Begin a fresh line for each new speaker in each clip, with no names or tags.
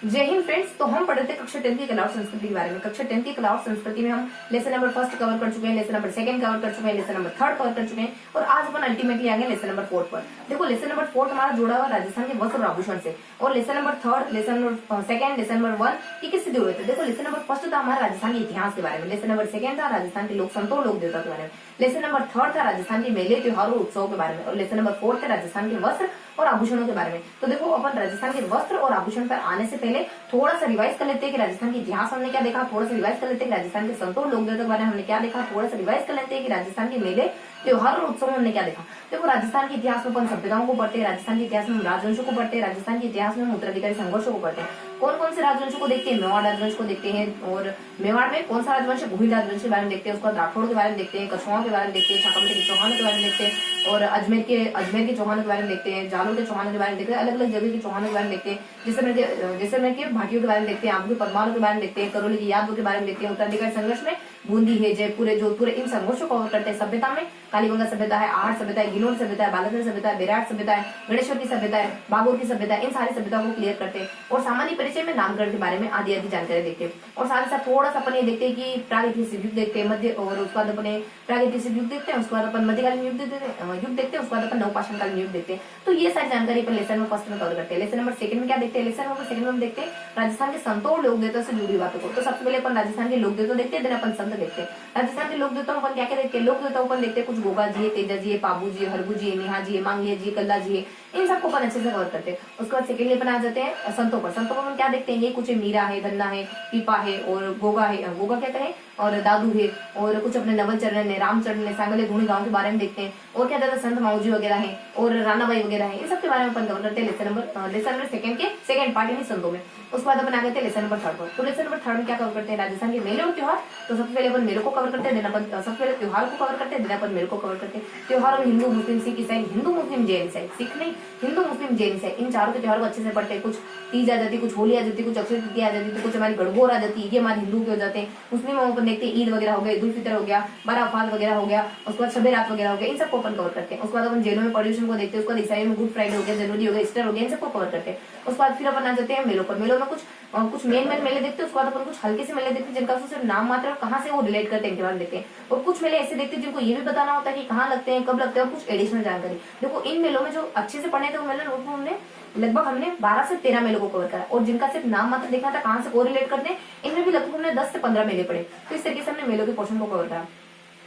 जय हिंद फ्रेंड्स। तो हम पढ़ते थे कक्षा 10 की कला और संस्कृति के बारे में। कक्षा 10 की कला और संस्कृति में हम लेसन नंबर फर्स्ट कवर कर चुके हैं, लेसन नंबर सेकंड कवर कर चुके हैं, लेसन नंबर थर्ड कवर कर चुके हैं और आज अपन अल्टीमेटली आ गए लेसन नंबर फोर्थ पर। देखो लेसन नंबर फोर्थ हमारा जुड़ा हुआ राजस्थान के वस्त्र और आभूषण से, और lesson number third, lesson number second, lesson number 1 ये किससे जुड़े हुए थे। देखो लेसन नंबर फर्स्ट था हमारा राजस्थान के इतिहास के बारे में, लेसन नंबर सेकंड था राजस्थान के लोक संतों और लोक देवता के बारे में, लेसन नंबर थर्ड था राजस्थान के मेले त्योहारों उत्सव के बारे में, और लेसन नंबर फोर्थ था राजस्थान के वस्त्र और आभूषणों के बारे में। तो देखो अपन राजस्थान के वस्त्र और आभूषण पर आने से पहले थोड़ा सा रिवाइज कर लेते हैं कि राजस्थान के इतिहास हमने क्या देखा, थोड़ा सा रिवाइज कर लेते हैं कि राजस्थान के संतों लोक देवता के बारे में हमने क्या देखा, थोड़ा सा रिवाइज कर लेते हैं कि राजस्थान के मेले त्योहार और उत्सव में हमने क्या देखा। देखो राजस्थान के इतिहास में अपन सभ्यताओं को पढ़ते हैं, राजस्थान के इतिहास में हम राजवंशों को पढ़ते हैं, राजस्थान के इतिहास में हम उत्तराधिकारी संघर्षों को पढ़ते हैं। कौन कौन से राजवंशों को देखते हैं, मेवाड़ राजवंश को देखते हैं, और मेवाड़ में कौन सा राजवंश, भूहिल राजवंश के बारे में देखते हैं, उसके बाद राठौड़ के बारे में देखते हैं, कछुआओं के बारे में देखते हैं, शाकंभरी के चौहानों के बारे में देखते हैं, और अजमेर के चौहानों के बारे में देखते हैं, जालौर के चौहानों के बारे में देखते हैं, अलग अलग जगह के चौहानों के बारे में देखते हैं, जैसलमेर के भाटियों के बारे में देखते हैं, आबू के परमाणु के बारे में देखते हैं, करौली की यादवों के बारे में देखते हैं, उत्तराधिकारी संघर्ष में बूंदी है, जयपुर है, जोधपुर है, इन संघर्षों को कवर करते हैं। सभ्यता में कालीबंगा सभ्यता है, आहट सभ्यता है, गिनोर सभ्यता है, बालाघर सभ्यता है, बेराट सभ्यता है, गणेश्वर की सभ्यता है, बागोर की सभ्यता है, इन सारी सभ्यताओं को क्लियर करते हैं। और सामान्य परिचय में नामकरण के बारे में आदि आदि जानकारी देखते हैं। और साथ ही साथ थोड़ा सा अपन ये देखते हैं कि प्रागैतिहासिक युग देखते हैं, मध्य, और उसके बाद अपने प्रागैतिहासिक युग देखते हैं, उसके बाद अपन मध्यकालीन युग देखते हैं, उसके बाद अपन नवपाषाणकालीन युग देखते हैं। तो ये सारी जानकारी अपन लेसन में फर्स्ट में कवर करते हैं। लेसन नंबर सेकंड में क्या देखते हैं, लेसन नंबर सेकंड में देखते हैं राजस्थान के संतों और लोक देवताओं से जुड़ी बातों को। तो सबसे पहले अपन राजस्थान के लोक देवता देखते हैं, देन अपन संत देखते हैं। राजस्थान के लोक देवताओं अपन क्या क्या देखते हैं, लोक देवताओं अपन देखते हैं कुछ गोगा जी है, तेजा जी है, पाबू जी है, हरगू जी है, नेहा जी है, मांगलिया जी, कल्ला जी है, इन सबको अपन अच्छे से कवर करते हैं। उसके बाद सेकेंडली अपन आ जाते हैं संतों पर। संतों पर अपन क्या देखते हैं, ये कुछ मीरा है, धन्ना है, पीपा है, और गोगा है, गोगा क्या कहे, और दादू है, और कुछ अपने नवल चरण है, रामचरण है, सांगले धूणी गांव के बारे में देखते हैं, और क्या ज्यादा संत माऊजी वगैरह है, और रानाबाई वगैरह है, इन सब के बारे में अपन कवर करते हैं लेसन नंबर सेकंड के सेकंड पार्ट में संतों में। उसके बाद अपन आ गए थे लेसन नंबर थर्ड पर। तो लेसन नंबर थर्ड में क्या कवर करते हैं, राजस्थान के मेले और त्योहार। तो सबसे पहले अपन मेलों को कवर करते हैं, दिन अपन सबसे पहले त्योहार को कवर करते हैं, दिन अपन मेलों को कवर करते हैं। त्योहारों में हिंदू मुस्लिम सिख ईसाई, हिंदू मुस्लिम जैन ईसाई, सिख नहीं, हिंदू मुस्लिम जैन ईसाई, इन चारों के त्योहार को अच्छे से पढ़ते हैं। कुछ तीज आ जाती, कुछ होली आ जाती, कुछ अक्षय तृतीया आ जाती, तो कुछ हमारी गणगौर आ जाती है, ये हमारे हिंदू के हो जाते हैं। मुस्लिम अपन देखते हैं ईद वगैरह हो गया, ईद उल फितर हो गया, बाराफात वगैरह हो गया, उसके बाद शबे रात वगैरह हो गया, इन सबको अपन कवर करते हैं। उसके बाद अपन जैनों में पर्यूषण को देखते हैं, उसके बाद ईसाइयों में गुड फ्राइडे हो गया, जनवरी हो गया, ईस्टर हो गया, इन सबको कवर करते हैं। उसके बाद फिर अपन आ जाते हैं मेलों पर। मेलों में कुछ मेन मेले देखते हैं, उसके बाद अपन कुछ हल्के से मेले देखते हैं जिनका सिर्फ नाम मात्र और कहाँ से वो रिलेट करते हैं इनके बारे में देखते हैं। और कुछ मेले ऐसे देखते हैं जिनको ये भी बताना होता है कि कहाँ लगते हैं, कब लगते हैं, और कुछ एडिशनल जानकारी। देखो इन मेलों में जो अच्छे से पढ़ने थे वो मेले हमने लगभग 12 से 13 मेलों को कवर करा, और जिनका सिर्फ नाम मात्र देखना था कहाँ से को रिलेट करते हैं, इनमें भी लगभग हमने 10 से 15 मेले पढ़े। तो इस तरीके से हमने मेलों के पोर्शन को कवर करा।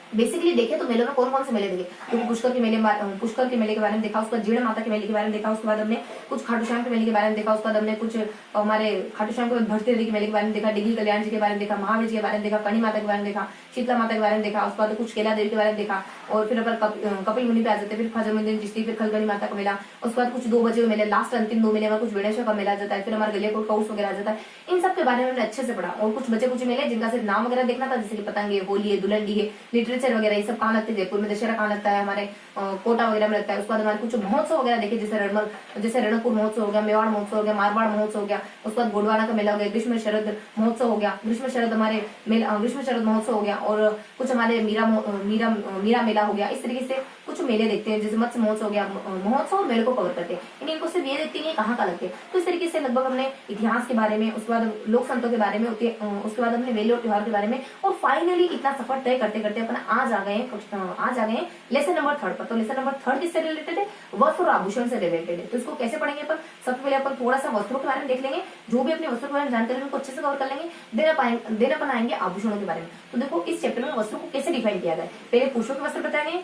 बेसिकली देखे तो मेलों में कौन कौन से मेले देखे, क्योंकि पुष्कर के मेले के बारे में देखा, उसके बाद जीण माता के मेले के बारे में देखा, उसके बाद हमने कुछ खाटू श्याम के मेले के बारे में देखा, उसके बाद हमने कुछ हमारे खाटू श्याम के भरती देवी के मेले के बारे में देखा, डिगी कल्याण जी के बारे में देखा, महावीर जी के बारे में देखा, कणी माता के बारे में देखा, शीतला माता के बारे में देखा, उसके बाद कुछ केला देवी के बारे में देखा, और फिर अपन कपिल मुनि पे आ जाते, फिर खजमुद्दीन चिश्ती, फिर खलगणी माता का मेला, उसके बाद कुछ 2 बजे मेले, लास्ट अंतिम 2 मेले में कुछ वेणेश्वर का मेला आ जाता है, फिर हमारा गलियाकोट काउस वगैरह आ जाता है। इन सब के बारे में हमने अच्छे से पढ़ा। और कुछ बचे कुछ मेले जिनका सिर्फ नाम वगैरह देखना था, जैसे कि पतंग है, होली है, दुलंडी है, लिटरेचर वगैरह, ये सब कहाँ लगते हैं, जयपुर में दशहरा कहाँ लगता है, हमारे कोटा वगैरह में लगता है। उसके बाद हमारे कुछ महोत्सव वगैरह देखे, जैसे रणकपुर महोत्सव हो गया, मेवाड़ महोत्सव हो गया, मारवाड़ महोत्सव हो गया, उसके बाद गोडवाना का मेला हो गया, ग्रीष्म शरद महोत्सव हो गया, ग्रीष्म शरद महोत्सव हो गया, और कुछ हमारे मीरा मेला हो गया। इस तरीके से कुछ मेले देखते हैं, जैसे मत्स्य महोत्सव हो गया, महोत्सव और मेले को कवर करते हैं। इनको सिर्फ ये देखते हैं कहाँ का लगते हैं। तो इस तरीके से लगभग हमने इतिहास के बारे में, उसके बाद लोक संतों के बारे में, उसके बाद हमने मेले और त्योहार के बारे में, और फाइनली इतना सफर तय करते करते अपन आज आ गए लेसन नंबर थर्ड पर। तो लेसन नंबर थर्ड किससे रिलेटेड है, वस्त्र और आभूषण से रिलेटेड है। तो इसको कैसे पढ़ेंगे अपन, सबसे पहले अपन थोड़ा सा वस्त्रों के बारे में देख लेंगे, जो भी अपने वस्त्रों के बारे में जानकारी उनको अच्छे से कवर कर लेंगे, देन अपन आएंगे आभूषणों के बारे में। तो देखो इस चैप्टर में वस्त्रों को कैसे डिफाइन किया गया, पहले पुरुषों के वस्त्र बताए गए,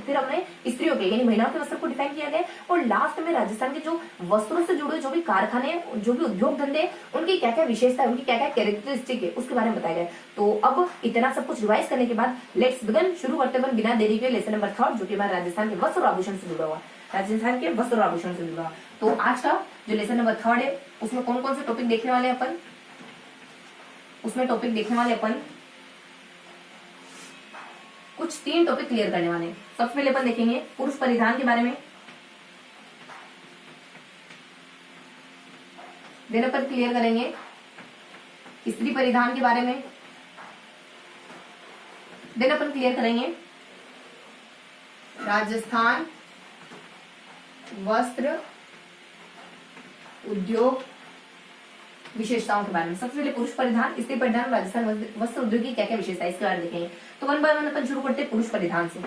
फिर हमने स्त्रियों के यानी महिलाओं के वस्त्र को डिफाइन किया गया, और लास्ट में राजस्थान के जो वस्त्रों से जुड़े जो भी कारखाने, जो भी उद्योग धंधे, उनकी क्या क्या विशेषता है, उनकी क्या क्या कैरेक्टरिस्टिक है, उसके बारे में बताया गया। तो अब इतना सब कुछ रिवाइज करने के बाद लेट्स बिगिन, शुरू करते हैं बिना देरी के लेसन नंबर थर्ड, जो कि हमारे राजस्थान के वस्त्र और आभूषण से जुड़ा हुआ, राजस्थान के वस्त्र और आभूषण से जुड़ा। तो आज का जो लेसन नंबर थर्ड है उसमें कौन कौन से टॉपिक देखने वाले अपन, कुछ 3 टॉपिक क्लियर करने वाले हैं। सबसे पहले अपन देखेंगे पुरुष परिधान के बारे में, देन अपन क्लियर करेंगे स्त्री परिधान के बारे में, देन अपन क्लियर करेंगे राजस्थान वस्त्र उद्योग विशेषताओं के बारे में। सबसे पहले पुरुष परिधान, स्त्री परिधान, राजस्थान वस्त्र उद्योग की क्या क्या विशेषता है इसके बारे में देखेंगे। तो वन बाय वन अपन शुरू करते हैं पुरुष परिधान से।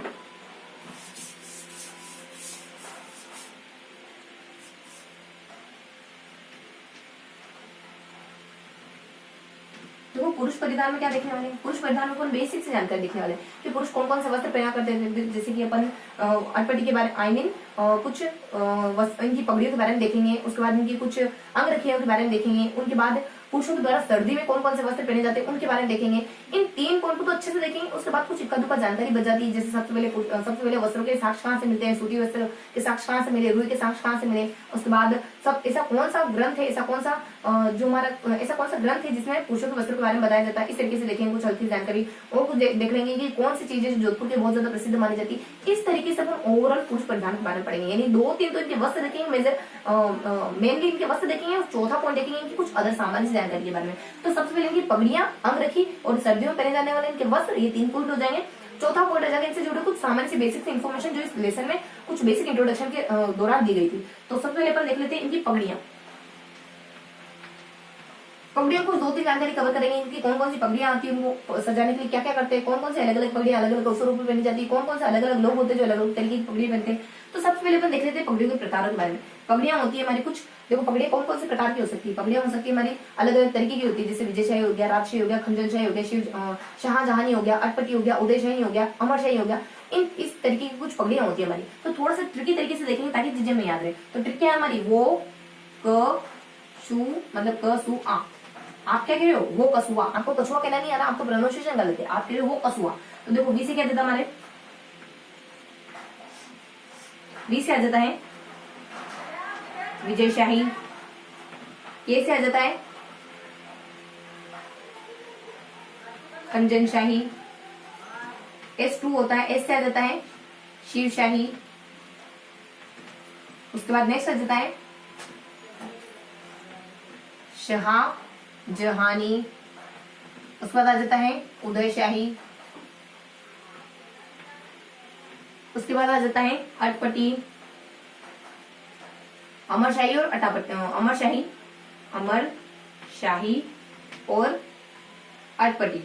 देखो पुरुष परिधान में क्या देखने वाले हैं, पुरुष परिधान में अपन बेसिक से जानकारी देखने वाले हैं कि पुरुष कौन कौन से वस्त्र पहना करते हैं। जैसे कि अपन अटपटी के बारे आई मीन कुछ इनकी पगड़ियों के बारे में देखेंगे, उसके बाद इनकी कुछ अंग रखियों के बारे में देखेंगे, उनके बाद पुरुषों के द्वारा सर्दी में कौन कौन से वस्त्र पहने जाते हैं उनके बारे में देखेंगे। इन 3 पॉइंट को तो अच्छे से देखेंगे, उसके बाद कुछ इक्का दुक्का जानकारी बच जाती है। जैसे सबसे पहले वस्त्रों के साक्ष्य कहाँ से मिलते हैं, सूती वस्त्र के साक्ष्य कहाँ से मिले, रुई के साक्ष्य कहाँ से मिले। उसके बाद सब ऐसा कौन सा ग्रंथ है, ऐसा कौन सा ग्रंथ है जिसमें पुरुषों के वस्त्रों के बारे में बताया जाता है। इस तरीके से देखेंगे कुछ हल्की जानकारी और कुछ देख लेंगे कि कौन सी चीजें जो जोधपुर के बहुत ज्यादा प्रसिद्ध मानी जाती है। इस तरीके से अपन ओवरऑल पुरुष परिधान के बारे में पढ़ेंगे। यानी 2-3 तो इनके वस्त्र देखेंगे, मेनली इनके वस्त्र देखेंगे, और चौथा पॉइंट देखेंगे इनकी कुछ अदर सामान्य जानकारी के बारे में। तो सबसे पहले इनकी पगड़ियां, अंग रखी और सर्दियों में पहने जाने वाले इनके वस्त्र, ये 3 पॉइंट हो जाएंगे। चौथा पॉइंट हो जाएगा इनसे जुड़े कुछ सामान्य सी बेसिक इन्फॉर्मेशन जो इस लेसन में कुछ बेसिक इंट्रोडक्शन के दौरान दी गई थी। तो सबसे पहले अपन देख लेते हैं इनकी पगड़ियां। पगड़ियों को 2-3 जानकारी कवर करेंगे। इनकी कौन कौन सी पगड़ियां आती है, उनको सजाने के लिए क्या क्या करते हैं, कौन कौन से अलग अलग पगड़ियां अलग अलग अवसरों पर पहनी जाती है, कौन कौन से अलग अलग लोग होते हैं जो अलग अलग तरीके की पगड़ी पहनते हैं। तो सबसे पहले अपन देख लेते हैं पगड़ियों के प्रकारों के बारे में। पगड़ियां होती है हमारी कुछ, देखो पगड़ियां कौन कौन से प्रकार की हो सकती है। पगड़ियां हो सकती है हमारी अलग अलग तरीके की होती है, जैसे विजयशाही हो गया, राजशाही हो गया, खंजनशाही हो गया, शाहजहानी हो गया, अटपटी हो गया, उदयशाही हो गया, अमरशाही हो गया। इस तरीके की कुछ पगड़ियां होती है हमारी। तो थोड़ा सा ट्रिकी तरीके से देखेंगे ताकि चीजें में याद रहे। तो ट्रिक क्या है हमारी, वो क शु मतलब क सु आ। आप क्या कह रहे हो, वो कछुआ। आपको कछुआ कहना नहीं आ रहा, आपको प्रोनाउंसिएशन गलत है, आप कह रहे हो वो कछुआ। तो देखो वी से क्या देता हमारे, वी से आ जाता है विजयशाही, के से आ जाता है खंजनशाही, S2 होता है, एस से आ जाता है शिवशाही। उसके बाद नेक्स्ट आ जाता है शाहजहानी। उसके बाद आ जाता है उदयशाही। उसके बाद आ जाता है अटपटी, अमरशाही और अमरशाही, अमरशाही और अटपटी।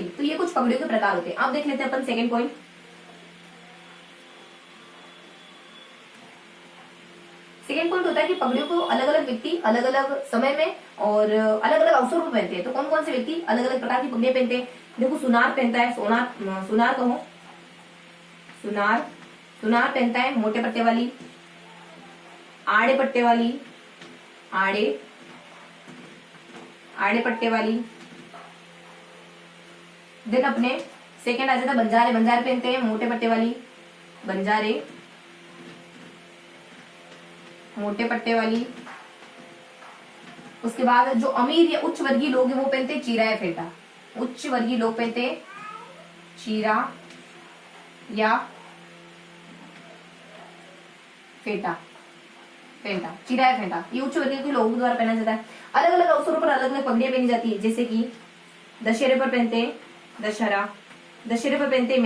तो ये कुछ पगड़ियों के प्रकार होते हैं। अब देख लेते हैं अपन सेकंड पॉइंट। सेकंड पॉइंट होता है कि पगड़ियों को अलग अलग व्यक्ति अलग अलग समय में और अलग अलग अवसरों पर पहनते हैं। तो कौन कौन से व्यक्ति अलग अलग प्रकार की पगड़ियां पहनते हैं। देखो सुनार पहनता है, सुनार कहो, सुनार पहनता है मोटे पट्टे वाली, आड़े पट्टे वाली, आड़े पट्टे वाली। देन अपने सेकंड आ जाता है बंजारे पहनते हैं मोटे पट्टे वाली, बंजारे मोटे पट्टे वाली। उसके बाद जो अमीर या उच्च वर्गीय लोग हैं वो पहनते हैं चीरा या फेटा। उच्च वर्गीय लोग पहनते हैं चीरा या फेटा, चीरा या फेटा। ये उच्च वर्गीय के लोगों द्वारा पहना जाता है। अलग अलग अवसरों पर अलग अलग पगड़ियां पहनी जाती है। जैसे कि दशहरे पर पहनते हैं दशहरा, दशहरे पर पहनते हैं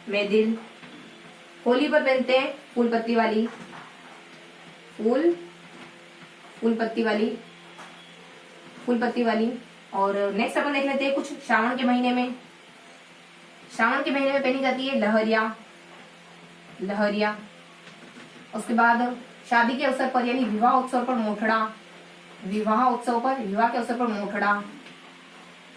मेदिल, होली पर पहनते हैं फूल पत्ती वाली। और नेक्स्ट अपन देख लेते हैं कुछ श्रावण के महीने में पहनी जाती है लहरिया। उसके बाद शादी के अवसर पर यानी विवाह के अवसर पर मोठड़ा।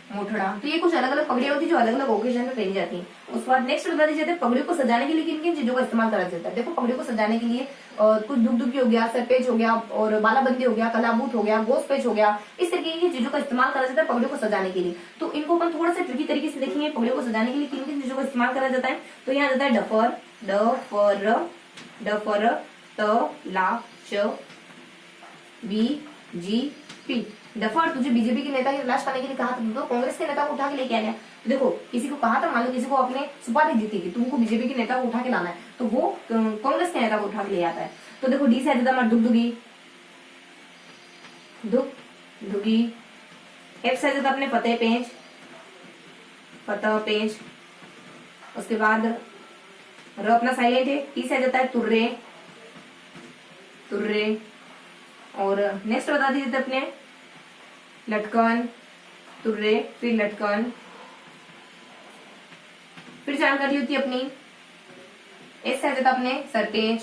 तो ये कुछ अलग अलग पगड़ियां होती है जो अलग अलग ओकेजन में पहनी जाती हैं। उसके बाद नेक्स्ट बता दीजिए पगड़ियों को सजाने के लिए किन किन चीजों का इस्तेमाल करा जाता है। देखो पगड़ियों को सजाने के लिए कुछ दुगदुगी हो गया, सरपेच हो गया, और बालाबंदी हो गया, कलाबूत हो गया, गोसपेच हो गया। इस तरीके की चीजों का इस्तेमाल करा जाता है पगड़ियों को सजाने के लिए। तो इनको अपन थोड़ा सा ट्रिकी तरीके से देखेंगे पगड़ियों को सजाने के लिए किन किन चीजों का इस्तेमाल करा जाता है। तो यहाँ जाता है डफर, त ला च बी जी पी। डफर तुझे बीजेपी के नेता की तलाश करने के लिए कहा था, तो कांग्रेस के नेता को उठा के लेके आया। तो देखो किसी को कहा था, मान लो किसी को आपने सुपारी दी थी कि तुमको बीजेपी के नेता को उठा के लाना है, तो वो कांग्रेस के नेता को उठा के ले आता है। तो देखो डी से आ जाता है दुगदुगी, एफ से आ जाता अपने फतेह पेंच। उसके बाद र अपना साइलेंट है, टी से आ जाता है तुर्रे। और नेक्स्ट बता दीजिए अपने लटकन, तुर्रे, फिर लटकन, फिर जानकारी होती है अपनी एस आ जाता अपने सरपेज,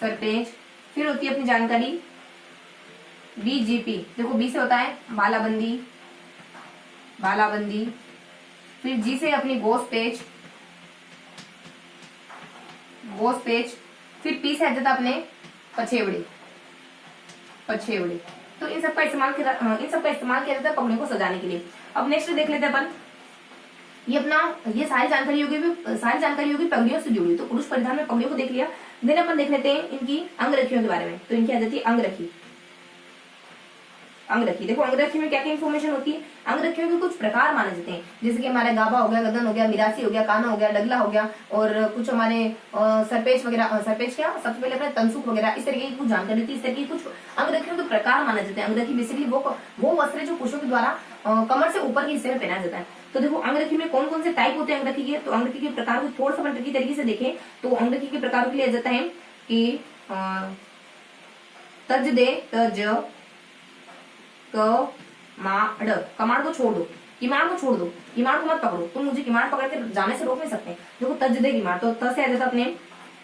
सरपेज, फिर होती है अपनी जानकारी बीजीपी, देखो बी से होता है बालाबंदी, बालाबंदी, फिर जी से अपनी गोस पेज, गोस पेज, फिर पी से आ जाता अपने पछेवड़े, पछेवड़े। तो इन सबका इस्तेमाल किया जाता है पगड़ियों को सजाने के लिए। अब नेक्स्ट देख लेते हैं अपन, ये अपना ये सारी जानकारी होगी पगड़ियों से जुड़ी। तो पुरुष परिधान में पगड़ियों को देख लिया। देन अपन देख लेते हैं इनकी अंगरखियों के बारे में। तो इनकी आ जाती है अंगरखी, अंगरखी। देखो अंगरखी में क्या क्या इन्फॉर्मेशन होती है। अंगरखियों के कुछ प्रकार माने जाते हैं, जैसे कि हमारे गाभा हो गया, गदन हो गया, मिरासी हो गया, काना हो गया, डगला हो गया, और कुछ हमारे सरपेच वगैरह, सरपेच क्या सबसे पहले अपने तंसुक वगैरह, इस तरीके की कुछ जानकारी थी। इस तरीके की कुछ अंगरखियों के प्रकार माने जाते हैं। अंगरखी बेसिकली वो वस्त्र जो पुरुषों के द्वारा कमर से ऊपर के हिस्से में पहना जाता है। तो देखो अंगरखी में कौन कौन से टाइप होते हैं अंगरखी के। तो अंगरखी के प्रकार को थोड़ा सा अपन ट्रिकी तरीके से देखें तो अंगरखी के प्रकारों के लिए आ जाता है कि तज दे, तज, कमाड़, कमाड़ को छोड़ दो, किमाड़ को छोड़ दो, किमाड़ को मत पकड़ो, तुम मुझे किमाड़ पकड़ के जाने से रोक नहीं सकते। देखो तज दे किमाड़, तो त से आ जाता अपने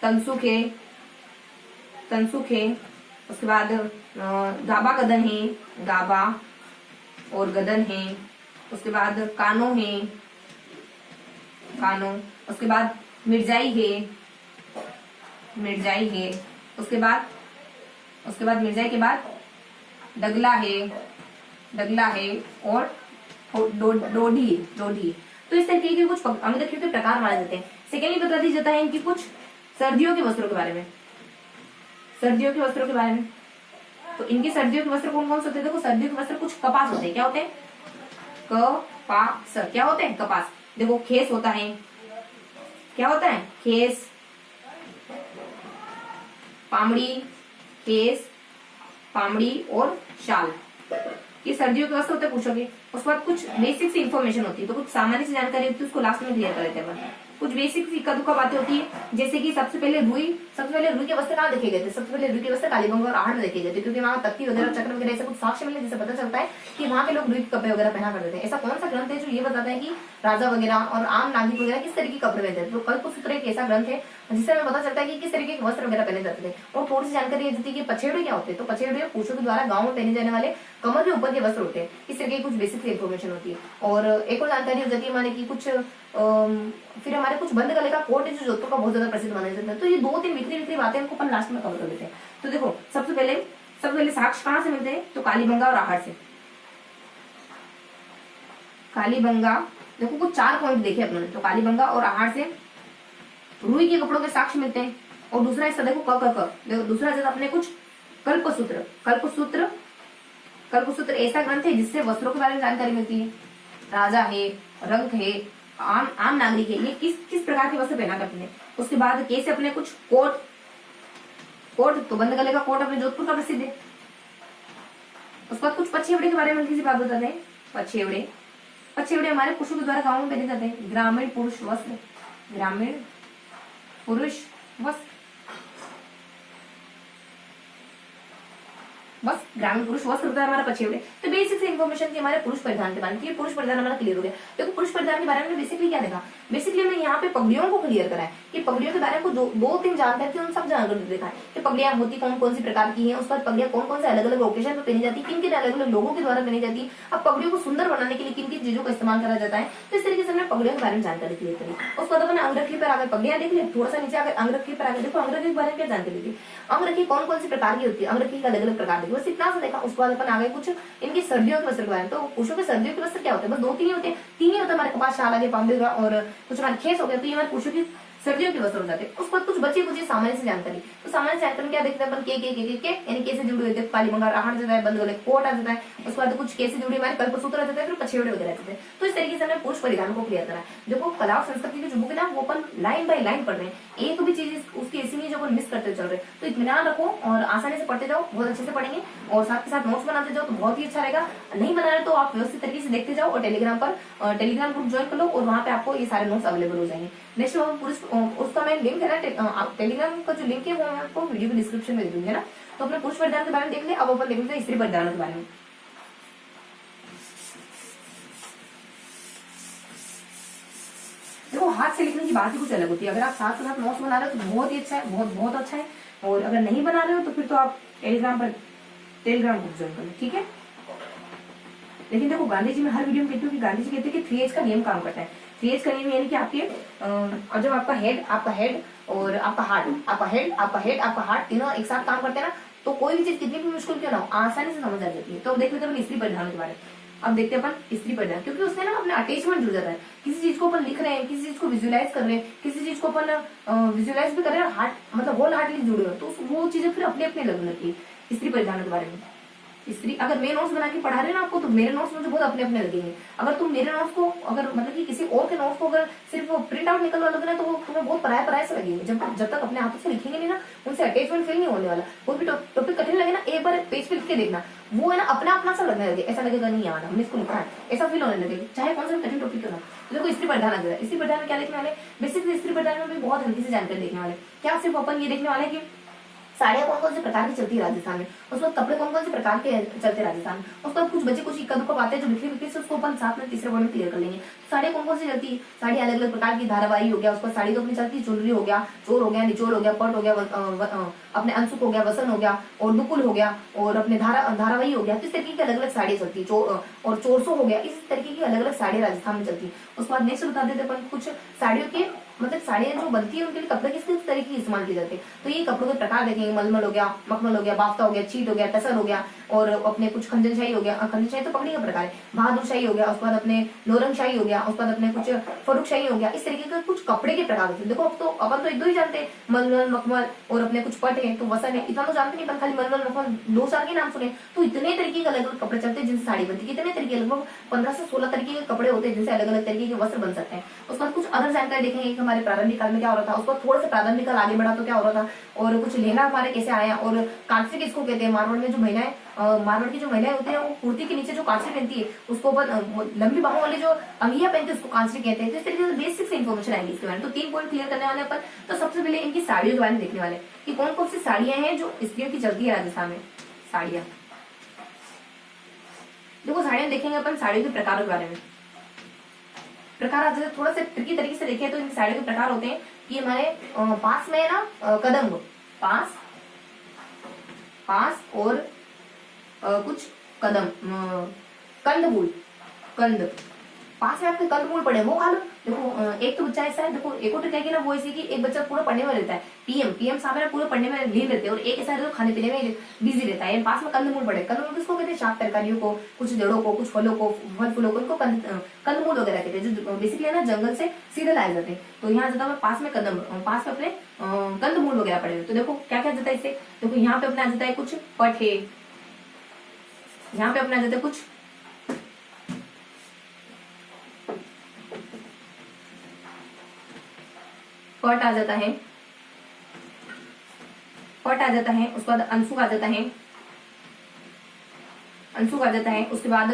तंसुक है, तंसुक है। उसके बाद गाबा गदन है, गाबा और गदन है। उसके बाद कानो है, कानो। उसके बाद मिर्जाई है, मिर्जाई है। उसके बाद मिर्जाई के बाद डगला है, डगला है, और डोडी, डोडी। तो इस तरीके के कुछ अंगरखियों के प्रकार माने जाते हैं। सेकेंडली बता दिया जाता है इनकी कुछ सर्दियों के वस्त्रों के बारे में, सर्दियों के वस्त्रों के बारे में। तो इनके सर्दियों के वस्त्र कौन कौन से होते हैं। देखो सर्दियों के वस्त्र कुछ कपास होते हैं। क्या होते हैं, कपास। क्या होते हैं, कपास। देखो खेस होता है, क्या होता है, खेस, पामड़ी, खेस, पामड़ी और शाल, ये सर्दियों के वस्त्र होते हैं पूछोगे। उसके बाद कुछ बेसिक सी इन्फॉर्मेशन होती है, तो कुछ सामान्य सी जानकारी होती है, उसको लास्ट में क्लियर कर देते हैं। कुछ बेसिक सी इक्का दुक्का बातें होती है, जैसे कि सबसे पहले रुई के वस्त्र कहाँ देखे गए थे। सबसे पहले रुई के वस्त्र कालीबंगा और आहट में देखे गए थे, क्योंकि वहाँ तख्ती वगैरह, चक्र वगैरह ऐसे कुछ साक्ष्य मिले जिससे पता चलता है कि वहाँ के लोग रुई के कपड़े वगैरह पहना करते थे। ऐसा कौन सा ग्रंथ है जो ये बताता है कि राजा वगैरह और आम नागरिक वगैरह किस तरीके के कपड़े पहनते थे। तो कल्पसूत्र एक ऐसा ग्रंथ है जिससे हमें पता चलता है कि किस तरीके के वस्त्र वगैरह पहने जाते थे। और थोड़ी सी जानकारी देती है कि पछेड़े क्या होते हैं। तो पछेड़े पुरुषों के द्वारा गाँव में पहने जाने वाले कमर के ऊपर के वस्त्र होते हैं। इस तरीके की कुछ बेसिक इन्फॉर्मेशन होती है। और एक और जानकारी हो जाती है हमारे की कुछ फिर हमारे कुछ बंद गले का कोट है जो जोधपुर का बहुत ज्यादा प्रसिद्ध माना जाता है। तो ये दो तीन बिखरी बातें हमको अपन लास्ट में कवर कर देते हैं। तो देखो सबसे पहले साक्ष्य कहाँ से मिलते हैं, तो कालीबंगा और आहट से। कालीबंगा, देखो कुछ 4 पॉइंट देखे अपने। तो कालीबंगा और आहट से रुई के कपड़ों के साक्ष्य मिलते हैं। और दूसरा हिस्सा देखो क देखो दूसरा हिस्सा अपने कुछ कल्पसूत्र, कल्पसूत्र ऐसा ग्रंथ है जिससे वस्त्रों के बारे में जानकारी मिलती है। राजा है, रंक है, आम नागरिक है, ये किस प्रकार के वस्त्र पहना करते हैं। उसके बाद कैसे अपने कुछ कोट, तो बंद गले का कोट अपने जोधपुर का प्रसिद्ध है। उसके बाद कुछ पछेवड़े के बारे में किसी बात बताते हैं। पछेवड़े हमारे पुरुषों के द्वारा गाँव में पहने जाते हैं। ग्रामीण पुरुष वस्त्र, ग्रामीण पुरुष वस्त्र, बस ग्रामीण पुरुष वस्त्र होता है हमारा पछेवड़े। तो बेसिक से इन्फॉर्मेशन थी हमारे पुरुष परिधान के बारे में। पुरुष परिधान हमारा क्लियर हो गया। देखो पुरुष परिधान के बारे में बेसिकली क्या देखा, बेसिकली हमने यहाँ पे पगड़ियों को क्लियर करा है कि पगड़ियों के बारे में दो तीन जानकारी थी, उन सब जानकारी देखा है कि पगड़ियां होती कौन सी प्रकार की है। उस पर पगड़ियां कौन से अलग अलग ओकेजन पर पहनी जाती है, किन अलग अलग लोगों के द्वारा पहनी जाती है। अब पगड़ियों को सुंदर बनाने के लिए किन चीजों का इस्तेमाल करा जाता है। तो इस तरीके से हमने पगड़ियों के बारे में जानकारी क्लियर करी। उसके बाद अपने अंगरखी पर आगे पगड़ियां देख लिया, थोड़ा सा नीचे आगे अंगरखी पर आगे देखो अंगरखी के बारे में क्या जानकारी थी। अंगरखी कौन सी प्रकार की होती है, अंगरखी का अलग अलग प्रकार देखो, बस इतना सा देखा। उसके बाद अपन आगे कुछ इनकी सर्दियों के वस्त्र के बारे में। तो पुरुषों के सर्दियों के वस्त्र क्या होते हैं, बस 2-3 ही होते हैं। 3 ही होता है हमारे कपास, शाल आगे पामड़ी और कुछ हमारे खेस हो गए। तो ये हमारे पुरुषों की सर्दियों के वस्त्र हो जाते हैं। उसके बाद कुछ बची कुछ सामान्य से जानकारी। तो सामान्य जानकारी क्या देखते हैं अपन, के यानी के से जुड़े हुए थे, कालीबंगा आहट जाता है, बंद गले कोट आ जाता है। उसके बाद कुछ के से जुड़े हमारे कल्पसूत्र आ जाता है, फिर पछेवड़े वगैरह आ जाते हैं। तो इस तरीके से हमने पुरुष परिधान को क्लियर करा है। जो कला और संस्कृति की जो बुक है ना, वो अपन लाइन बाय लाइन पढ़ रहे हैं। एक भी चीज उसकी ऐसी नहीं जो अपन मिस करते चल रहे। तो इत्मीनान रखो और आसानी से पढ़ते जाओ, बहुत अच्छे से पढ़ेंगे। और साथ के साथ नोट्स बनाते जाओ तो बहुत ही अच्छा रहेगा। नहीं बना रहे तो आप व्यवस्थित तरीके से देखते जाओ और टेलीग्राम ग्रुप ज्वाइन कर लो और वहाँ पे आपको ये सारे नोट्स अवेलेबल हो जाएंगे। नेक्स्ट उसका मैं लिंक है ना, टेलीग्राम का जो लिंक है वो मैं आपको वीडियो के डिस्क्रिप्शन में दे दूंगी ना। तो अपने पुरुष परिधान के बारे में देख ले। अब अपन देख लेते हैं स्त्री परिधान के बारे में। देखो हाथ से लिखने की बात ही कुछ अलग होती है। अगर आप साथ साथ नोट्स बना रहे हो तो बहुत ही अच्छा है, बहुत बहुत अच्छा है। और अगर नहीं बना रहे हो तो फिर तो आप टेलीग्राम ग्रुप ज्वाइन करो, ठीक है। लेकिन देखो गांधी जी, मैं हर वीडियो में कहती हूँ कि गांधी जी कहते हैं कि 3H का नियम काम करता है। 3H का नियम यानी कि आपके और जब आपका हेड और आपका हार्ट तीनों एक साथ काम करते हैं ना, तो कोई भी चीज कितनी भी मुश्किल क्यों ना हो आसानी से समझ आ जाती है। तो अब देख लेते हैं स्त्री परिधान के बारे में। अब देखते हैं अपन स्त्री परिधान, क्योंकि उसमें ना अपना अटैचमेंट जुड़ जाता है। किसी चीज को अपन लिख रहे हैं, किसी चीज को विजुअलाइज कर रहे हैं, किसी चीज को अपन विजुअलाइज भी कर रहे हैं, हार्ट मतलब होल हार्टली जुड़े हो, तो वो चीजें फिर अपने अपने लगने लगती है। स्त्री परिधान के बारे में स्त्री, अगर मैं नोट्स बना के पढ़ा रहे ना आपको, तो मेरे नोट्स मुझे बहुत अपने अपने लगेंगे। अगर तुम मेरे नोट्स को अगर मतलब कि किसी और के नोट्स को अगर सिर्फ प्रिंट आउट निकलवा लोगे ना, तो वो तुम्हें बहुत पराया से लगेंगे। जब तक अपने हाथों से लिखेंगे नहीं ना, उनसे अटैचमेंट फील नहीं होने वाला। कोई भी टॉपिक कठिन लगे ना, एक बार पेज पे लिख के देखना, वो है ना अपना सा लगने लगे, ऐसा लगेगा नहीं यार हमने इसको लिखा है, ऐसा फील होने लगेगा, चाहे कौन सा कठिन टॉपिक क्यों ना। तो देखो स्त्री परिधान आ जाए। स्त्री परिधान में क्या देखने वाले, बेसिकली स्त्री परिधान में भी बहुत हल्की से जानकारी देखने वाले। क्या सिर्फ अपन ये देखने वाले कि साड़ियाँ कौन कौन से प्रकार की चलती है राजस्थान में, उसके बाद कपड़े कौन कौन से प्रकार के चलते हैं राजस्थान में, उसके बाद कुछ बच्चे कुछ इक्का दुक्का बातें जो लिखी हुई से उसको अपन साथ में तीसरे वर्ड में क्लियर कर लेंगे। साड़ियाँ कौन कौन सी चलती है, साड़ी अलग अलग प्रकार की, धारावाही हो गया, उसका साड़ी तो अपनी चलती है, चुनरी हो गया, चोर हो गया, निचोड़ हो गया, पट हो गया, अपने अंशुक हो गया, वसन हो गया, और दुकुल हो गया, और अपने धारावाही हो गया। तो इस तरीके की अलग अलग साड़ी चलती है। और चोरसो हो गया, इस तरीके की अलग अलग साड़ी राजस्थान में चलती है। उसके बाद नेक्स्ट बता देते अपन कुछ साड़ियों के मतलब साड़ियाँ जो बनती है उनके लिए कपड़े किस तरीके की इस्तेमाल किए जाते हैं। तो ये कपड़ों के प्रकार देखेंगे, मलमल हो गया, मखमल हो गया, बाफ्ता हो गया, चीट हो गया, टसर हो गया, और अपने कुछ खंजनशाही हो गया, खंजनशाही तो पकड़ी का प्रकार है, बहादुरशाही हो गया, उसके बाद अपने नौरंगशाही हो गया, उसके बाद अपने कुछ फरुखशाही हो गया। इस तरीके के कुछ कपड़े के प्रकार होते हैं। देखो अब तो अपन तो एक दो ही जानते हैं, मलमल मखमल, और अपने कुछ पट है, तो वसन है, इतना तो जानते नहीं, खाली मलमल मखमल 2-4 के नाम सुने। तो इतने तरीके के अलग अलग कपड़े चलते हैं जिनसे साड़ी बनती है। कितने तरीके, लगभग 15 से 16 तरीके के कपड़े होते हैं जिनसे अलग अलग तरीके के वस्त्र बन सकते हैं। उसके बाद कुछ अदर जानकारी देखेंगे कि हमारे प्रारंभिक काल में क्या हो रहा था, उसको थोड़ा सा प्रारंभिक काल आगे बढ़ा तो क्या हो रहा था, और कुछ लहंगा हमारे कैसे आया, और कांसे किसको कहते हैं। मारवाड़ में जो महिलाएं, मारवाड़ की जो महिलाएं होती है, वो कुर्ती के नीचे जो कांसरी पहनती है उसको लंबी बाहों वाली जो अंगिया पहनती है उसको कांसरी कहते हैं। तो इस तरीके से बेसिक से इन्फॉर्मेशन आएगी इसके बारे में। तो 3 पॉइंट क्लियर करने वाले अपन। तो सबसे पहले इनकी साड़ियों के बारे में देखने वाले कि कौन कौन सी साड़ियां हैं जो स्त्रियों की चलती है राजस्थान में। साड़ियां, देखो साड़ियां देखेंगे अपन साड़ियों के प्रकारों के बारे में। प्रकार आज थोड़ा सा ट्रिकी तरीके से देखें तो इन साड़ियों के प्रकार होते हैं कि हमारे पास में है ना कदम्ब, पास और कुछ कदम, कंदमूल, कंद पास में आपके कंदमूल पड़े वो खा लो। देखो एक तो बच्चा ऐसा है, देखो एक और ट्रिक है कि ना वो ऐसी कि एक बच्चा पूरा पढ़ने में रहता है, पीएम साहब है पूरा पढ़ने में लीन रहते हैं, और एक ऐसा है खाने पीने में बिजी रहता है। पास में कंदमूल पड़े, कंदमूल किसको कहते हैं, शाक तरकारियों को, कुछ जड़ों को, कुछ फलों को, फल फूलों को, इनको कंदमूल वगैरह कहते हैं, जो बेसिकली है ना जंगल से सीधे लाए जाते हैं। तो यहाँ जाता है पास में कदम, पास में अपने कंदमूल वगैरह पड़े हुए। तो देखो क्या क्या जाता है इससे, देखो यहाँ पे अपने आ जाता है कुछ पट है, यहाँ पे अपने आ जाता है कुछ पट आ जाता है, पट आ जाता है। उसके बाद अंशुक आ जाता है, अंशुक आ जाता है। उसके बाद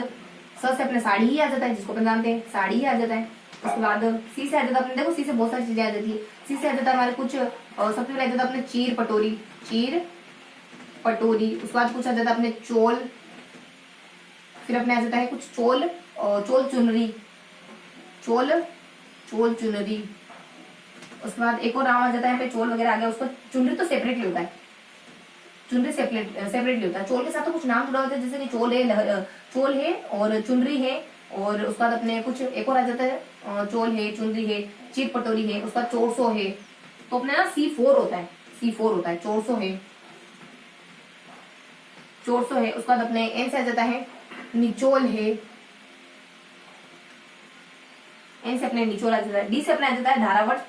स से अपने साड़ी ही आ जाता है, जिसको अपन जानते हैं साड़ी ही आ जाता है। उसके बाद सी से आ जाता है अपने, देखो सी से बहुत सारी चीजें आ जाती है। सी से आ जाता है हमारे कुछ सबसे पहले आ जाता है अपने चीर पटोरी, चीर पटोरी। उसके बाद कुछ आ जाता है अपने चोल, फिर अपने आ जाता है कुछ चोल, चोल चुनरी, चोल चुनरी। उसके बाद एक और नाम आ जाता है, चोल वगैरह आ गया। उसको चुनरी तो सेपरेटली होता है, चुनरी सेपरेटली होता है। चोल के साथ तो कुछ नाम जुड़ा होता है, जैसे कि चोल है और चुनरी है। और उसके बाद अपने कुछ एक और आ जाता है, चोल है, चुनरी है, चीर पटोरी है। उसका 400 है, तो अपने ना C4 होता है, C4 होता है, 400 है, 400 है। उसके बाद अपने एन से आ जाता है निचोल है, एन से अपने निचोल आ जाता है। डी से अपने आ जाता है धारावर्ष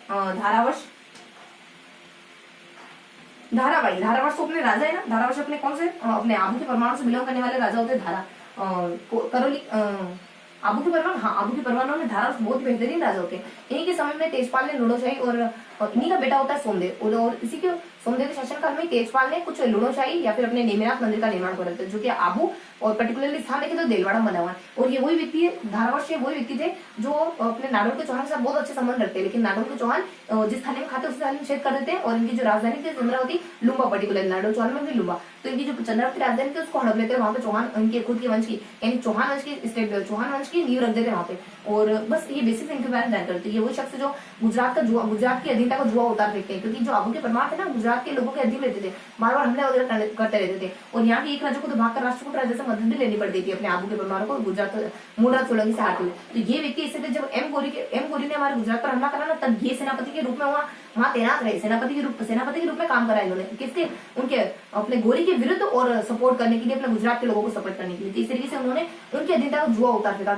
तो अपने राजा है ना, धारावर्ष अपने कौन से, अपने आबू के परमाणु से बिलोंग करने वाले राजा होते हैं। करौली आबू के परमाणु, हाँ आबू के परमाणु में धारावर्ष बहुत बेहतरीन राजा होते हैं। इन्हीं के समय में तेजपाल ने लूडोशाही, और इन्हीं का बेटा होता है सोमदेव, और इसी के सोमदेव के शासनकाल में तेजपाल ने कुछ लुणोशाही या फिर अपने नेमिनाथ मंदिर का निर्माण करा था, जो कि आबू और पर्टिकुलरली स्थान देखे तो देलवाड़ा बना हुआ है। और ये वही व्यक्ति है, धारावाड़ से वही व्यक्ति थे जो अपने नाडोल के चौहान के साथ बहुत अच्छे संबंध रखते हैं, लेकिन नाडोल के चौहान जिस थाने में खाते उस थाने में छेद कर देते हैं और इनकी जो राजधानी थी चंद्रावती लुम्बा, पर्टिकुलर नाडोल चौहान में भी लुम्बा, तो इनकी जो चंद्रावती राजधानी थी उसको हड़प लेते हैं वहां पे चौहान, इनके खुद के वंश की यानी चौहान वंश की स्टेट चौहान वंश की नींव रख देते हैं वहां पे। और बस ये बेसिक इनके बारे में जानकारी है। वो शख्स जो गुजरात की अधीनता को जुआ उतार फेंकते हैं, क्योंकि जो आबू के परमार थे ना गुजरात के लोगों के अधीन रहते थे, बार बार हमले वगैरह करते रहते थे और यहाँ के एक राज्य को तो भागकर राष्ट्रकूट राज्य से मदद भी लेनी पड़ती थी अपने आबू के परमार को गुजरात मूलराज सोलंकी से हारते हुए। तो ये व्यक्ति इससे जब एम गोरी ने हमारे गुजरात पर हमला करा ना, तब ये सेनापति के रूप में वहाँ तैनात रहे, सेनापति के रूप में काम करा इन्होंने, किसके उनके अपने गोरी के विरुद्ध और सपोर्ट करने के लिए, अपने गुजरात के लोगों को सपोर्ट करने के लिए। तो इस तरीके से उन्होंने उनकी अधीनता को जुआ उतार फेंका।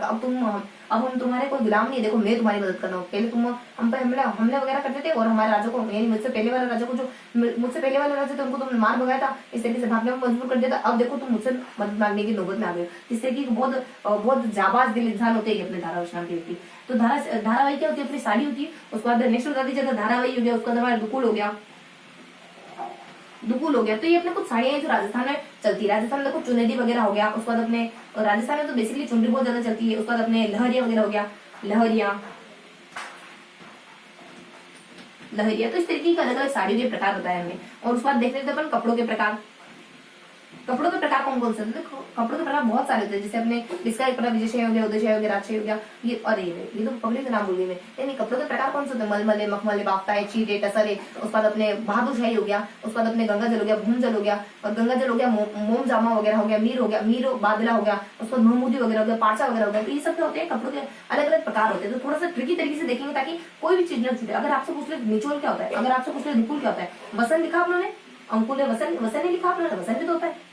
अब हम तुम्हारे कोई गुलाम नहीं, देखो मैं तुम्हारी मदद कर रहा हूँ। पहले तुम हम पे हमले वगैरह करते थे और हमारे राजा को यानी मुझसे पहले वाले राजा थे उनको तुमने मार भगाया था, इस तरीके से भागने में मजबूर कर दिया था। अब देखो तुम मुझसे मदद मांगने की नौबत में आ गए। इस तरीके बहुत जाबाज दिल इंसान होते हैं अपने धारावाहिक नाम के व्यक्ति। तो धारावाहिक क्या होती है, अपनी साड़ी होती है, उसके बाद नेक्स्ट बता दीजिए धारावाहिक हो गया, उसका हमारा दुकुल हो गया। तो ये अपने कुछ साड़ियां जो राजस्थान में चलती है, राजस्थान में देखो चुनेरी वगैरह हो गया, उसके बाद अपने राजस्थान में तो बेसिकली चुनरी बहुत ज्यादा चलती है, उसके बाद अपने लहरिया वगैरह हो गया, लहरिया। तो इस तरीके के अलग अलग साड़ियों के प्रकार बताया हमने। और उसके बाद देख लेते अपन कपड़ों के प्रकार। कपड़ों के प्रकार कौन कौन से होते हैं? कपड़ों के प्रकार बहुत सारे होते हैं, जैसे अपने इसका एक प्रकार विजयशाही हो गया, उदयशाही हो गया, राजशाही हो गया, ये ये तो पब्लिक के नाम बोल गई मैं। यानी कपड़ों के प्रकार कौन से होते हैं? मलमले, मखमले, बाफ्ताए, चीटे, टसरे, उसके बाद अपने बहादुरशाही हो गया, उसके बाद अपने गंगा जल हो गया, भूम जल हो गया, और गंगा जल हो गया, मोम जामा वगैरह हो गया, मीर बादला हो गया, उसके बाद महमूदी वगैरह हो गया, पारसा वगैरह हो गया। तो ये सब होते हैं कपड़ों के अलग अलग प्रकार होते हैं। तो थोड़ा सा ट्रिकी तरीके से देखेंगे ताकि कोई भी चीज न छूटे। अगर आपसे पूछ ले निचोल क्या होता है, अगर आपसे पूछ ले निकुल क्या होता है, वसन लिखा आप लोगों ने, अंकुल वसन नहीं लिखा आप लोगों ने, वसन भी तो होता है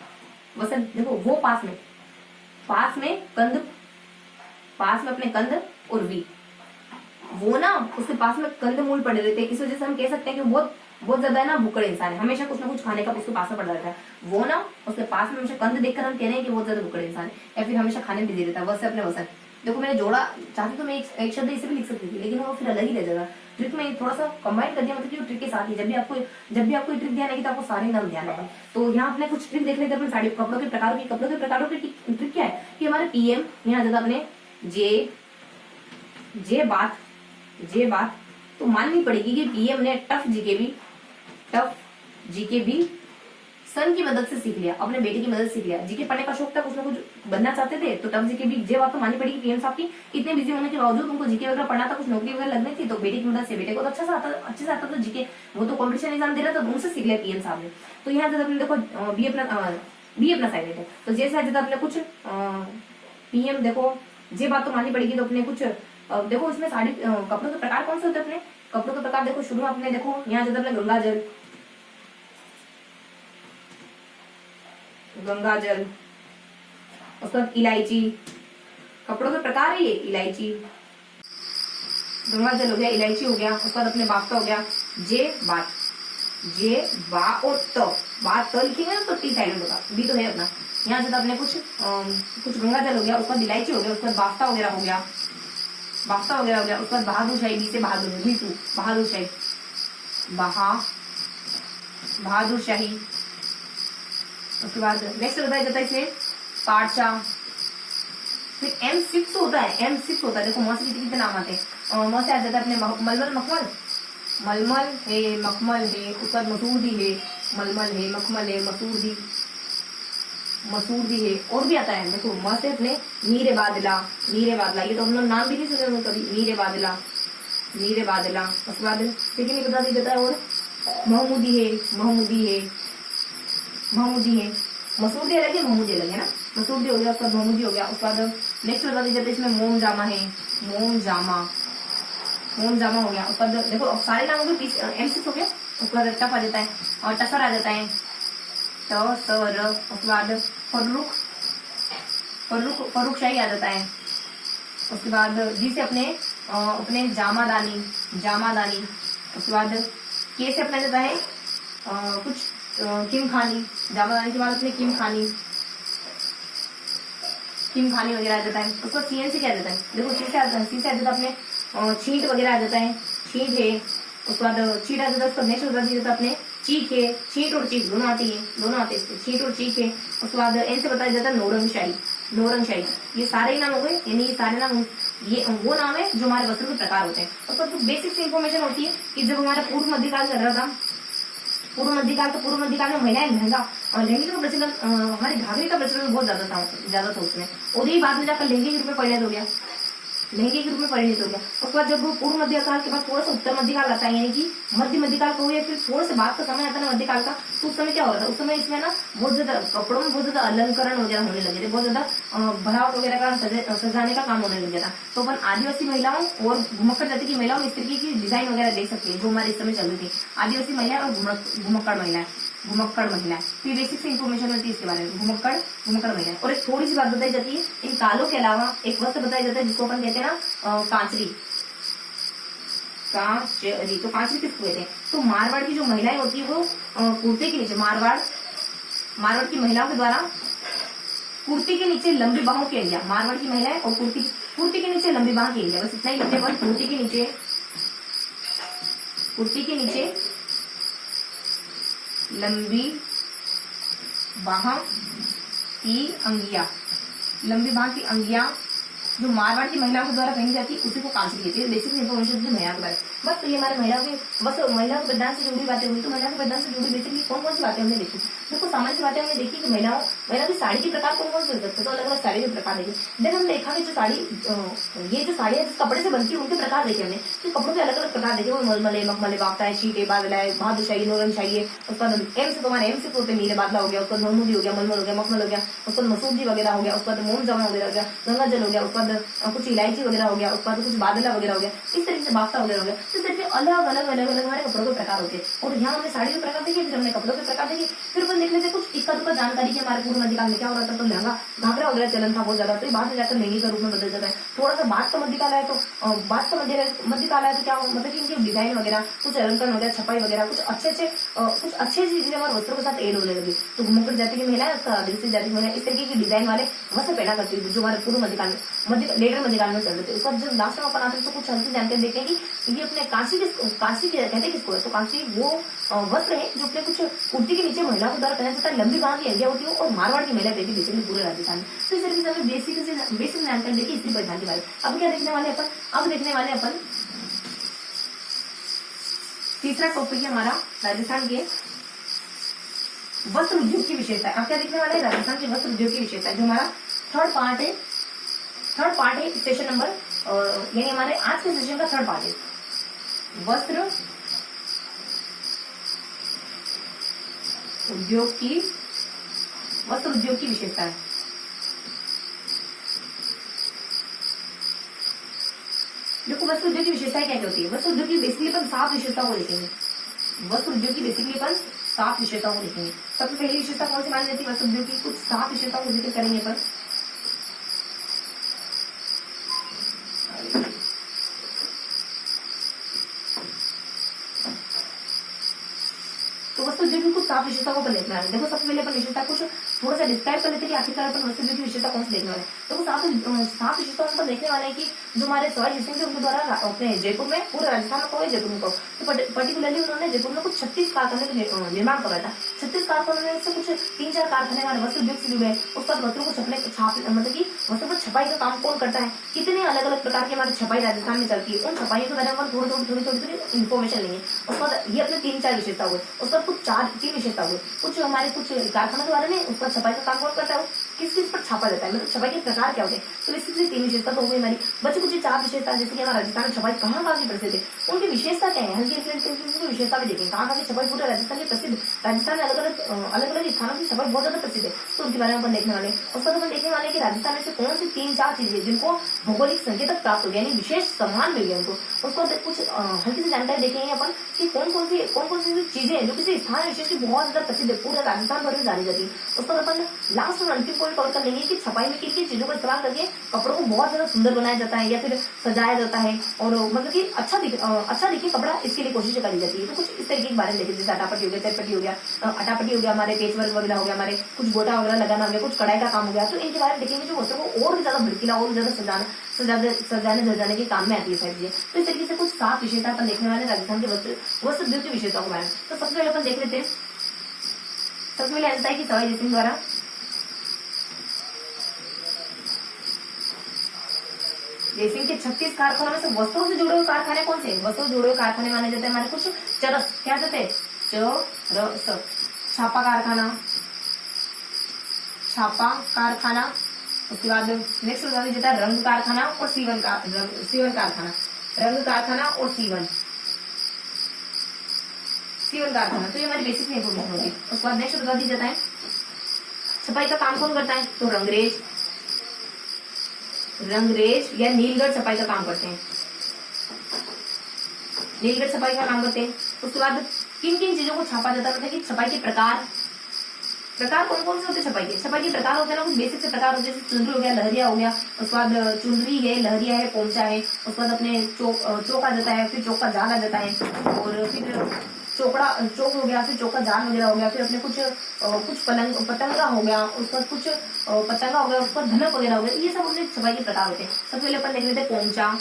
वसन। देखो वो पास में कंद, पास में अपने कंद और वी, वो ना उसके पास में कंद मूल पड़े रहते हैं। इस वजह से हम कह सकते हैं कि बहुत ज्यादा ना भूखड़े इंसान है, हमेशा कुछ ना कुछ खाने का उसके पास में पड़ा रहता है। वो ना उसके पास में हमेशा कंद देखकर हम कह रहे हैं कि बहुत ज्यादा भूखड़े इंसान है, या फिर हमेशा खाने में बिजी रहता है। वैसे अपने वसन देखो मैंने जोड़ा, चाहती तो मैं एक शब्द इसे भी लिख सकती थी, लेकिन वो फिर अलग ही रह जाएगा। ट्रिक में थोड़ा सा कंबाइन कर दिया, मतलब कि ट्रिक के साथ ही जब भी आपको ट्रिक ध्यान आएगी तो आपको सारे नाम ध्यान आएगा। तो यहाँ अपने कुछ ट्रिक देख लेते हैं अपने साड़ी कपड़ों के प्रकारों की ट्रिक क्या है कि हमारे पीएम यहाँ ज्यादा अपने जे बात तो माननी पड़ेगी कि पीएम ने टफ जीके भी सन की मदद से सीख लिया, अपने बेटे की मदद से सीख लिया। जीके पढ़ने का शौक था, कुछ ना कुछ बनना चाहते थे, तो टफ जीके भी जे बात तो माननी पड़ेगी पीएम साहब की। इतने बिजी होने के बावजूद उनको जीके वगैरह पढ़ना था, कुछ नौकरी वगैरह लगनी थी, तो बेटे की मदद से, बेटे को तो अच्छे से आता था जीके, वो तो कॉम्पिटिशन एग्जाम दे रहा था, उनसे सीख लिया पीएम साहब ने। तो यहाँ जब देखो बी अपना साइलेंट है, तो जैसे जब अपने कुछ पीएम देखो जे बात तो माननी पड़ेगी, तो अपने कुछ देखो इसमें साड़ी कपड़ों के प्रकार कौन से होते हैं अपने कपड़ों के प्रकार। देखो शुरू में अपने देखो यहाँ जब अपने गंगा जल, उसके बाद इलायची, कपड़ों के प्रकार है ये इलायची, गंगा जल हो गया, इलायची हो गया, उसके बाद अपने बाफ्ता हो गया, जे बा और बात लिखेंगे ना तो टी साइलेंट होगा, बी तो है अपना। यहाँ से अपने कुछ गंगा जल हो गया, उसके बाद इलायची हो गया, उसके बाद बाफ्ता वगैरह हो गया, उसके बाद बहादुरशाही, बी से बहादुरशाही, उसके बाद नेक्स्ट बताया जाता है इसमें पारचा। फिर M6 होता है, देखो मौत से कितने नाम आते हैं। मौत से आ जाता है अपने मलमल है, मखमल है, उसके बाद मसूरदी है, मलमल है, मखमल है, मसूरदी है, और भी आता है। देखो मौत से अपने मीरे बादला, ये तो हम लोग नाम भी नहीं सुने होंगे कभी, मीरे बादला। उसके बाद लेकिन ये बता दिया जाता है। और महमूदी है, मसूरदी अलग है, महमूदी अलग है ना। मसूरदी हो गया, उसका महमूदी हो गया। उसके बाद नेक्स्ट बता दी जाती है इसमें मोम जामा हो गया। उसके बाद देखो सारे नामों के M6 हो गया। उसके बाद टफ आ जाता है और टसर आ जाता है, उसके बाद फर्रुखशाही आ जाता है। उसके बाद जी से अपने जामादानी। उसके बाद के से अपना जाता है कुछ किम खानी, जामादानी के बाद अपने किम खानी वगैरह आ जाता है। उसको CN से क्या आ जाता है, देखो सी से आ जाता है अपने छींट वगैरह आ जाता है, छींट है। उसके बाद छींट आ जाता है, उसका नेक्स्ट बता दिया जाता है अपने चीख है, छींट और चीख दोनों आती है, दोनों आते हैं, छींट और चीख है। उसके बाद एन से बताया जाता है नौरंगशाही, नौरंगशाही। ये सारे ही नाम हो गए, यानी ये सारे नाम ये वो नाम है जो हमारे वस्त्रों के प्रकार होते हैं। उसके बाद बेसिक इन्फॉर्मेशन होती है कि जब हमारा पूर्व मध्यकाल चल रहा था, पूर्व मध्यकाल में महिलाएं लहंगा और लहंगे का प्रचलन, हमारी घाघरे का प्रचलन बहुत ज्यादा था उसमें, और यही बाद में जाकर लहंगे के रूप में परिणत हो गया, लहंगे के रूप में परिणत हो गया। उसके बाद जब पूर्व मध्यकाल के बाद थोड़ा सा उत्तर मध्यकाल आता है, यानी कि मध्य मध्यकाल को या फिर थोड़ा सा बाद का समय आता है ना मध्यकाल का, तो उस समय क्या हो रहा था, उस समय इसमें ना बहुत ज्यादा कपड़ों में बहुत ज्यादा अलंकरण वगैरह होने लगे थे, बहुत ज्यादा बनावट वगैरह का सजाने का काम होने लग गया था। तो अपन आदिवासी महिलाओं और घुमक्कड़ जाति की महिलाओं इस तरीके की डिजाइन वगैरह देख सकते हैं जो हमारे इस समय चल रही थी, आदिवासी महिलाएं और घुमक्कड़ महिलाएं, घुमक्कड़ महिलाएं। तो बेसिक से इन्फॉर्मेशन होती है इसके बारे में, घुमक्कड़ महिलाएं। और एक थोड़ी सी बात बताई जाती है, इन कालों के अलावा एक वस्त्र बताया जाता है जिसको अपन कहते हैं ना कांचरी, कांचरी। तो कांचरी किसको कहते हैं, तो मारवाड़ की जो महिलाएं होती है वो कुर्ते के नीचे, मारवाड़ की महिलाओं के द्वारा कुर्ती के नीचे लंबी बाहों की अंगिया, मारवाड़ की महिलाएं और कुर्ती के नीचे लंबी बाह की अंगिया, बस इतना ही लिखते हैं। कुर्ती के नीचे लंबी बाह की अंगिया, लंबी बाह की अंगिया जो मारवाड़ की महिलाओं के द्वारा पहनी जाती है उसी को कांचरी कहती है। बेसिक इन्फॉर्मेशन जो महिला के बारे में, बस तो ये हमारे महिलाओं के बस महिलाओं के विज्ञान से जुड़ी बातें हुई। तो महिलाओं के विज्ञान से जुड़ी बेसिकली कौन कौन सी बातें हमने देखी, देखो सामान्य सी बातें हमने देखी कि महिलाओं की साड़ी के प्रकार कौन कौन से हो सकते हैं, तो अलग अलग साड़ी के प्रकार देखे। देन हमने देखा कि जो साड़ी, ये जो साड़ियाँ जिस कपड़े से बनती है उनके प्रकार देखे हमने, तो कपड़ों के अलग अलग प्रकार देखे, वो मलमले, मखमले, बागताए, चीटे, बादलाए, बहादुरशाही, नौरंगशाही है। उसका एम से तुम्हारे एम से होते नीले बादला हो गया, उसका नौमुदी हो गया, मलमल हो गया, मखमल हो गया, उसका मसूदी वगैरह हो गया, उसका मोम जमा वगैरह हो गया, गंगा जल हो गया, उसका कुछ इलायची वगैरह हो गया, उसके बाद कुछ बादला वगैरह हो गया, इस तरीके से बाफ्ता वगैरह हो गया। तो इस तरीके अलग अलग हमारे कपड़ों के प्रकार होते हैं। और यहाँ हमने साड़ी के प्रकार देखे, फिर हमने कपड़ों के प्रकार देखे, फिर अपन देख लेते कुछ इक्का दुक्का जानकारी की हमारे पूर्व मध्यकाल में क्या हो रहा था। तो लहंगा घाघरा वगैरह चलन था बहुत ज्यादा, तो बाद में जाकर लहंगे का रूप में बदल जाता है। थोड़ा सा बाद का मध्यकाल है, तो बाद का मध्यकाल है तो क्या मतलब कि इनके डिजाइन वगैरह, कुछ अलंकरण वगैरह, छपाई वगैरह, कुछ अच्छे चीजें हमारे वस्त्रों के साथ एड होने लगी। तो घुमक्कड़ जाति की महिला, आदिवासी जाति की महिला इस तरीके की डिजाइन वाले वस्त्र पहना करती थी जो हमारे पूर्व मध्यकाल में लेटर मध्यकाल में चल रहे थे। उसका जब लास्ट में अपन आते हैं तो कुछ हल्की जानकारी देखें कि ये अपने कांसी कहते हैं किसको है, तो कांसी वो वस्त्र है जो अपने कुछ कुर्ती के नीचे महिलाओं के द्वारा पहना जाता है, लंबी बाह की अंगिया होती है और मारवाड़ की महिला देखी बेसिकली पूरे राजस्थान में। तो इस तरीके से हमें बेसिक जानकारी देखी स्त्री परिधान के बारे में। अब क्या देखने वाले अपन, अब देखने वाले अपन तीसरा टॉपिक है हमारा राजस्थान के वस्त्र उद्योग की विशेषता। अब क्या देखने वाले हैं, राजस्थान के वस्त्र उद्योग की विशेषता, जो हमारा थर्ड पार्ट है सेशन नंबर, यानी हमारे आज के सेशन का थर्ड पार्ट है वस्त्र उद्योग की विशेषता है। देखो वस्त्र उद्योग की विशेषताएं क्या होती है, वस्त्र उद्योग की बेसिकली अपन 7 विशेषताओं को देखेंगे, वस्त्र उद्योग की बेसिकली अपन 7 विशेषताओं को देखेंगे। सबसे पहली विशेषता कौन सी मानी जाती है, वस्त्र उद्योग की कुछ 7 विशेषताओं को जिक्र करेंगे अपन। तो वस्त्र उद्योग की कुछ 7 विशेषता को अपन देखना है। देखो सबसे पहले अपन विशेषता कुछ थोड़ा सा डिस्क्राइब कर लेते हैं कि आखिरकार अपन वस्त्र उद्योग की विशेषता कौन सी देखने वाले हैं। तो 7 विशेषताओं पर देखने वाले हैं कि जो हमारे सवाई जिसमें थे उनके द्वारा अपने जयपुर में, पूरे राजस्थान में कहो, जयपुर में कहो, तो पर्टिकुलरली उन्होंने जयपुर में कुछ 36 कारखाने का निर्माण कराया था। 36 कारखानों में से कुछ 3-4 कारखाने हमारे वस्त्र उद्योग से जुड़े हैं। उस पर वस्त्रों को मतलब कि वस्त्रों पर छपाई का काम कौन करता है, कितने अलग अलग प्रकार की हमारी छपाई राजस्थान में चलती है, उन छपाई के बारे में थोड़ी इन्फॉर्मेशन लेंगे। उसके बाद ये अपने 3-4 विशेषता हुए, उस पर कुछ 3 विशेषता हुए, कुछ हमारे कुछ कारखानों के बारे में, उस पर छपाई का काम कौन करता है, किस किस पर छापा जाता है, मतलब छपाई के प्रकार क्या होते हैं। तो इससे 3 विशेषता तो हो गई हमारी। बच्चे कुछ 4 विशेषता, जैसे कि हमारा राजस्थान में छपाई कहाँ की प्रसिद्ध है, उनकी विशेषता क्या है, हल्की विशेषता भी देखेंगे। कहाँ की छपाई पूरे राजस्थान में प्रसिद्ध, राजस्थान में अलग अलग स्थानों की छपाई बहुत ज्यादा प्रसिद्ध है, तो उनके बारे में अपन देखने वाले। उसके बाद अपन देखने वाले कि राजस्थान में से कौन सी 3-4 चीजें जिनको भौगोलिक संकेतक प्राप्त हो गया, यानी विशेष सम्मान मिल गया उनको। उसको कुछ हल्की सी जानकारी देखेंगे अपन कि कौन कौन सी चीजें हैं जो किसी स्थान विशेष की बहुत ज्यादा प्रसिद्ध है, पूरे राजस्थान भर में जानी जाती है। उसको अपन लास्ट और अंतिम पॉइंट कवर कर लेंगे कि छपाई में किन किन चीजों चीजों का इस्तेमाल करके कपड़ों को बहुत ज्यादा सुंदर बनाया जाता है या फिर सजाया जाता है, और मतलब कि अच्छा दिखे कपड़ा, इसके लिए कोशिश करी जाती है। तो कुछ इस तरीके के बारे में देखें, जैसे अटापट्टी हो गया, चटपट्टी हो गया, अटापट्टी हो गया, हमारे पेच वर्क वगैरह हो गया, हमारे कुछ गोटा वगैरह लगाना हो गया, कुछ कढ़ाई का काम हो गया। तो इनके बारे में देखेंगे जो वस्त्रों को और भी ज्यादा भड़कीला और भी ज्यादा सजाने सजाने के काम में आती है सारी चीजें। तो इस तरीके से कुछ 7 विशेषता अपन देखने वाले राजस्थान के वस्त्र उद्योग की विशेषताओं के बारे में। तो सबसे पहले अपन देख लेते हैं, सबसे पहले आता है कि सवाई जयसिंह द्वारा जयसिंह के 36 कारखानों में से वस्त्रों से जुड़े हुए कारखाने कौन से? वस्त्रों से जुड़े हुए कारखाने माने जाते हैं हमारे कुछ चरस, क्या कहते हैं, चरस, छापा कारखाना, छापा कारखाना। उसके बाद नेक्स्ट बता दीजिए जाता है रंग कारखाना और सीवन कारखाना, रंग कारखाना और सीवन कारखाना। तो ये हमारी बेसिक इंफॉर्मेशन होगी। उसके बाद नेक्स्ट बता दीजिए जाता है छपाई का काम कौन करता है? तो रंगरेज या नीलगढ़ छपाई का काम करते हैं, नीलगढ़ छपाई का काम करते हैं। उसके बाद किन किन चीजों को छापा जाता है, मतलब कि छपाई के प्रकार कौन कौन से होते हैं छपाई के? छपाई के प्रकार होते हैं ना, कुछ बेसिक से प्रकार होते हैं, जैसे चुनरी हो गया, लहरिया हो गया, उसके बाद चुनरी है, लहरिया है, पोंचा है, उसके बाद अपने चौक आ जाता है, फिर चौक का जाल आ जाता है, और फिर चौक हो गया, फिर चौक का जाल वगैरह हो गया, फिर अपने कुछ पतंगा हो गया, उसके बाद कुछ पतंगा हो गया, उसके बाद धनक वगैरह हो गया। ये सब अपने छपाई के प्रकार होते हैं। सबसे पहले अपन देख लेते हैं पोंचा।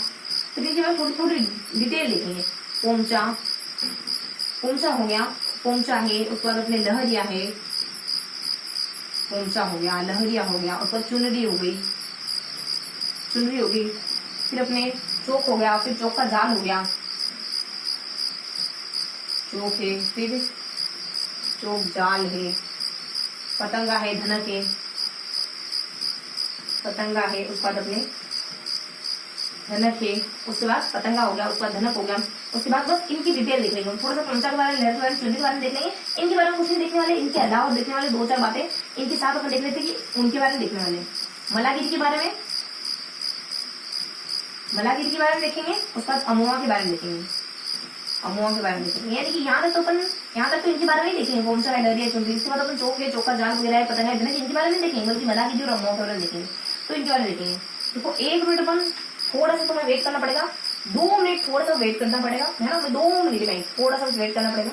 तो इनके बारे में थोड़ी डिटेल देखेंगे। पोंचा हो गया, पोंचा है, उसके बाद अपने लहरिया है, पोंचा हो गया, लहरिया हो गया, उसके बाद चुनरी हो गई, फिर अपने चौक हो गया, फिर चौक का जाल हो गया, चौक है, फिर चौक जाल है, पतंगा है, धनक है, उसके बाद अपने धनक है, उसके बाद पतंगा हो गया, उसके बाद धनक हो गया। उसके बाद बस इनकी डिटेल देख लेंगे, थोड़ा सा पोंचा के बारे में, लहर के बारे में, चुनरी के बारे में देख लेंगे। इनके बारे में कुछ नहीं देखने वाले, इनके अलावा देखने वाले 2-4 बातें इनके साथ अपन देख लेते कि उनके बारे में देखने वाले। मलागिरी के बारे में देखेंगे, उसके बाद अमोआ के बारे में देखेंगे, यानी कि यहाँ तक तो इनके बारे में ही देखेंगे, पोंचा है, लहरिया, चुनरी। इसके बाद अपन चौक है, चौक का जाल वगैरह है, पतंगा है, धनक, इनके बारे में देखेंगे, बल्कि मलागिरी और अमोआ के बारे में देखेंगे। तो इनके बारे में देखेंगे। देखो 1 मिनट अपन थोड़ा सा तुम्हें वेट करना पड़ेगा, 2 मिनट थोड़ा सा वेट करना पड़ेगा, है ना, 2 मिनट में थोड़ा सा वेट करना पड़ेगा।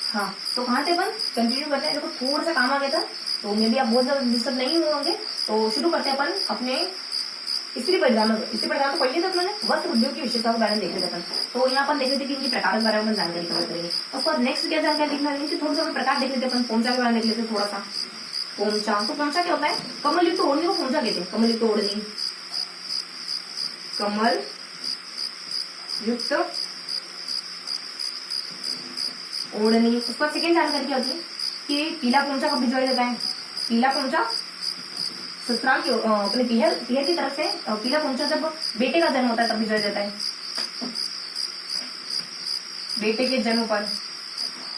हाँ, तो कहाँ थे अपन, कंटिन्यू करते हैं। देखो थोड़ा सा काम आ गया था, तो मे भी आप बहुत ज्यादा डिस्टर्ब नहीं हुए होंगे। तो शुरू करते हैं अपन अपने स्त्री परिधान तो पढ़ लिया था अपने वस्त्र उद्योग की विशेषताओं के बारे में देख लेते अपन। तो यहाँ अपन देख लेते कि इनके प्रकार के बारे में जानकारी कवर करेंगे। उसके बाद नेक्स्ट क्या जानकारी देखना है, थोड़ा सा प्रकार देख लेते अपन। पोंचा के बारे में देख लेते थोड़ा सा। पोंचा, तो पोंचा क्या होता है, कमल युक्त ओढ़नी को पोंचा कहते हैं, कमल युक्त ओढ़नी, कमल युक्त ओढ़नी। उसका सेकेंड जानकारी क्या होती है कि पीला पोंचा कब भिजवाया जाता है। पीला पोंचा ससुराल की अपने पीहर की तरफ से पीला पोंचा जब बेटे का जन्म होता है तब भिजवाया जाता है, बेटे के जन्म पर।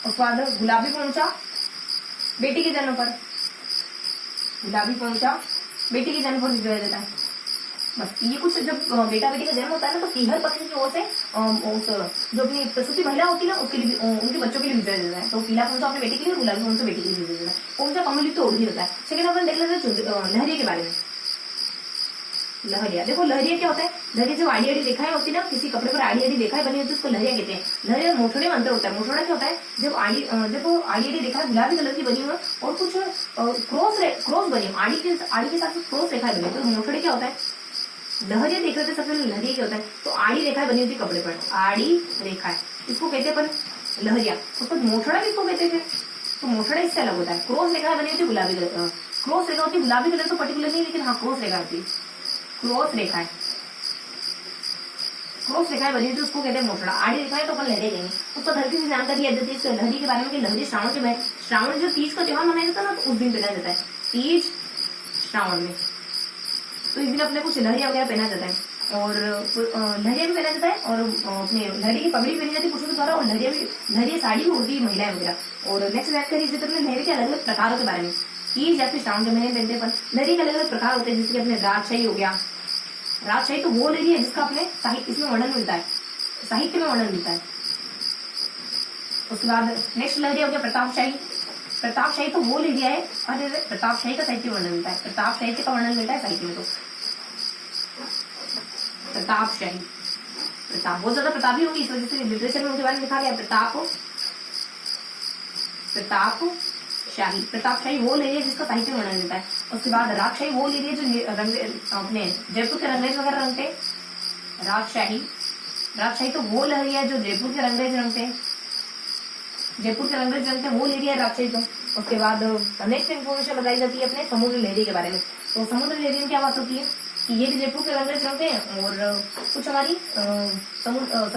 उसके बाद गुलाबी पोंचा बेटी के जन्म पर, गुलाबी पोंचा बेटी के जन्म पर भिजवाया जाता है। बस ये कुछ जब बेटा बेटी का जन्म होता है ना, तो पीहर पक्ष की ओर से जो अपनी प्रसूति महिला होती है ना, उसके लिए उनके बच्चों के लिए भिजवाया जाता है। तो पीला पोंचा अपने बेटे के लिए, गुलाबी पोंचा बेटी के लिए भिजवाया जाता है। पोंचा कमल युक्त ओढ़नी होता है। सेकेंड अपन देख लेते हैं लहरिया के बारे में। लहरिया। देखो लहरिया क्या होता है, लहरिया जो आड़ी आड़ी रेखाएं होती है ना, किसी कपड़े पर आड़ी आड़ी रेखाएं बनी होती है उसको लहरिया कहते हैं। लहरिया मोछड़े में अंतर होता है। मोछड़ा क्या होता है, जब वो आड़ी आड़ी रेखाएं गुलाबी कलर की बनी हुई और कुछ क्रॉस बनी, आड़ी के साथ क्रॉस रेखाएं बनी, तो मोछड़े क्या होता है, लहरिया देख रहे थे सबसे पहले, लहरिया क्या होता है, तो आड़ी रेखाएं बनी होती है कपड़े पर, आड़ी रेखाएं, इसको कहते हैं पर लहरिया। उसको मोछड़ा किसको कहते थे, तो मोछड़ा इससे अलग होता है। क्रॉस रेखाएं बनी होती है गुलाबी कलर, क्रॉस रेखा होती है गुलाबी कलर तो पर्टिकुलर नहीं, लेकिन हाँ क्रॉस रेखा होती है, क्रॉस रेखाएं बनी होती है उसको कहते हैं मोछड़ा। आड़ी रेखाएं तो अपन लहरिया कहेंगे। उसको हल्की सी जानकारी याद देती है लहरी के बारे में कि लहरी श्रावण में जो तीज का त्योहार मनाया जाता है ना, तो उस दिन पहना जाता है, तीज श्रावण में, तो इस दिन अपने कुछ लहरिया वगैरह पहना जाता है, और लहरिया भी पहना जाता है, और अपने लहरिया की पगड़ी पहनी जाती है पुरुषों के द्वारा, और लहरिया साड़ी भी होती है महिलाएं वगैरह। और नेक्स्ट बात करिए इसी तरह लहरिया के अलग अलग प्रकारों के बारे में। तीज या फिर श्रावण के महीने पहनते पर लहरिया के अलग अलग प्रकार होते हैं, जैसे कि अपने राजशाही हो गया। राजशाही तो वो लहरिया है जिसका अपने इसमें वर्णन मिलता है, साहित्य में वर्णन मिलता है। उसके बाद नेक्स्ट लहरिया हो गया प्रतापशाही। प्रतापशाही तो वो लहरिया है, और प्रतापशाही का साहित्य वर्णन मिलता है, प्रताप साहित्य का वर्णन मिलता है साहित्य में। तो प्रतापशाही, प्रताप बहुत ज्यादा प्रतापी होगी, इस वजह से लिटरेचर में उनके बारे में लिखा गया प्रतापशाही। प्रतापशाही वो ले रही है जिसका साहित्य वर्णन मिलता है। उसके बाद राजशाही वो ले रही है जो अपने जयपुर के रंगरेज वगैरह रंगते। राजशाही तो वो लहरिया है जो जयपुर के रंगरेज रंगते, वो ले रही है राजशाही तो। उसके बाद नेक्स्ट इन्फॉर्मेशन बताई जाती है अपने समुद्र लहरी के बारे में। तो समुद्र लहरी में क्या बात होती है कि ये भी जयपुर के रंगरेज रंगते हैं, और कुछ हमारी समुद्र लहर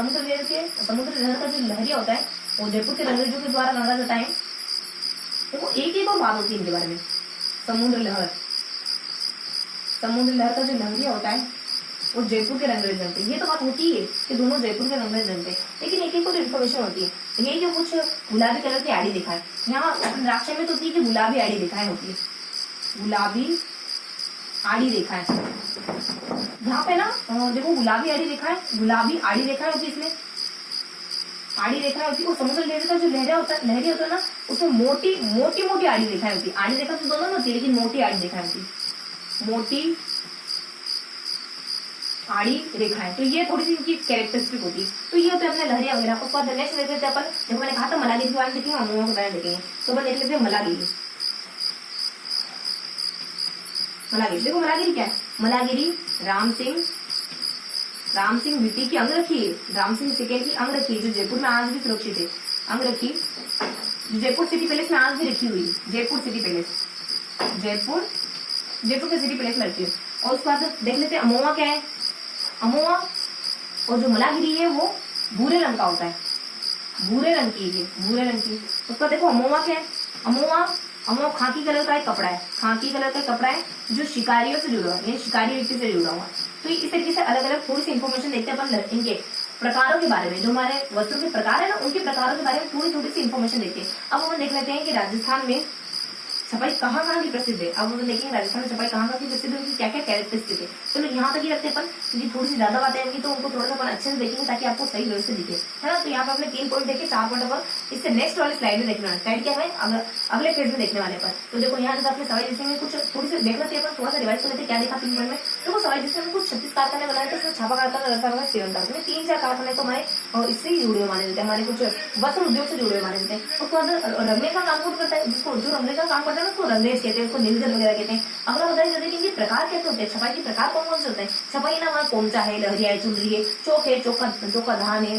का जो लहरिया होता है वो जयपुर के रंगरेजों के द्वारा रंगा जाता है। देखो एक और बात होती है इनके बारे में, समुद्र लहर का जो लहरिया होता है वो जयपुर के रंगरेज रंगते हैं। ये तो बात होती है कि दोनों जयपुर के रंगरेज रंगते हैं, लेकिन एक और इन्फॉर्मेशन होती है, ये जो कुछ गुलाबी कलर की आड़ी दिखाए, यहाँ राजशाही में तो होती है कि गुलाबी आड़ी दिखाए होती है, गुलाबी आड़ी रेखा है यहाँ पे ना। देखो गुलाबी आड़ी रेखा है, गुलाबी आड़ी रेखा होती है, इसमें आड़ी रेखा होती है। और समुद्र लहरी का जो लहरिया होता है ना, उसमें मोटी मोटी आड़ी रेखाएं होती है। आड़ी रेखा तो दोनों में होती है, लेकिन मोटी आड़ी रेखाएं होती है, मोटी आड़ी रेखाएं। तो ये थोड़ी सी इनकी कैरेक्टरिस्टिक होती है। तो ये होता है अपने लहरिया वगैरह। उसके बाद नेक्स्ट देख लेते हैं अपन, जब मैंने कहा था मलागिरी के बारे में देखेंगे, अमूमों के बारे में देखेंगे, तो अपन देख लेते हैं मलागिरी। देखो मलागिरी क्या है, मलागिरी राम सिंह द्वितीय की अंगरखी, राम सिंह सेकेंड की अंगरखी, जो जयपुर में आज भी सुरक्षित है, अंगरखी जयपुर सिटी पैलेस में आज भी रखी हुई है, जयपुर के सिटी पैलेस में रखी है। और उसके बाद देख लेते हैं अमोआ क्या है, अमोआ और जो मलागिरी है वो भूरे रंग का होता है, भूरे रंग की। उसका देखो अमोआ क्या है, अमोआ खाकी कलर का एक कपड़ा है, जो शिकारियों से जुड़ा हुआ है, शिकारी व्यक्ति से जुड़ा हुआ है। तो इस तरीके से अलग अलग थोड़ी सी इन्फॉर्मेशन देखते हैं अपन इनके प्रकारों के बारे में, जो हमारे वस्त्रों के प्रकार है ना, उनके प्रकारों के बारे में थोड़ी सी इन्फॉर्मेशन देखते हैं। अब हम देख लेते हैं कि राजस्थान में छपाई कहाँ की प्रसिद्ध है। अब हम देखेंगे राजस्थान में छपाई कहाँ की प्रसिद्ध है, उनकी क्या क्या कैरेक्टरिस्टिक है। चलो यहाँ तक ही रखते हैं अपन, क्योंकि थोड़ी सी ज्यादा बातें होंगी तो उनको थोड़ा सा अपन अच्छे से देखेंगे, ताकि आपको सही व्यवस्था से दिखे, है ना। तो यहाँ पर अपने 3 पॉइंट देखे, 4 पॉइंट अपन इससे नेक्स्ट वाले स्लाइड में देखने वाले, स्लाइड क्या है अगले पेज में देखने वाले पर। तो देखो यहाँ जैसे अपने सवाई जिसमें कुछ थोड़ी सी देख लेते हैं अपन, थोड़ा सा रिवाइज कर लेते हैं क्या देखा 3 पॉइंट में। देखो सवाई जिसमें कुछ 36 कारखाने बनाए थे, उसमें छापा कारखाना, रसा कारखाना, सेवन कारखाने, 3-4 कारखाने तो हमारे इससे ही जुड़े हुए माने जाते हैं, हमारे कुछ वस्त्र उद्योग से जुड़े हुए माने जाते हैं। उसके बाद रंगने का काम कौन करता है, जो रंगने का काम करता है ना, उसको रंगरेज कहते हैं, उसको नीलगढ़ वगैरह कहते हैं। अगला बताइए जाते हैं कि प्रकार कैसे होते हैं, छपाई के प्रकार कौन से होते हैं। छपाई ना हमारा पोमचा है, लहरिया है, चुनरी है, चौक है, चौक का धान है,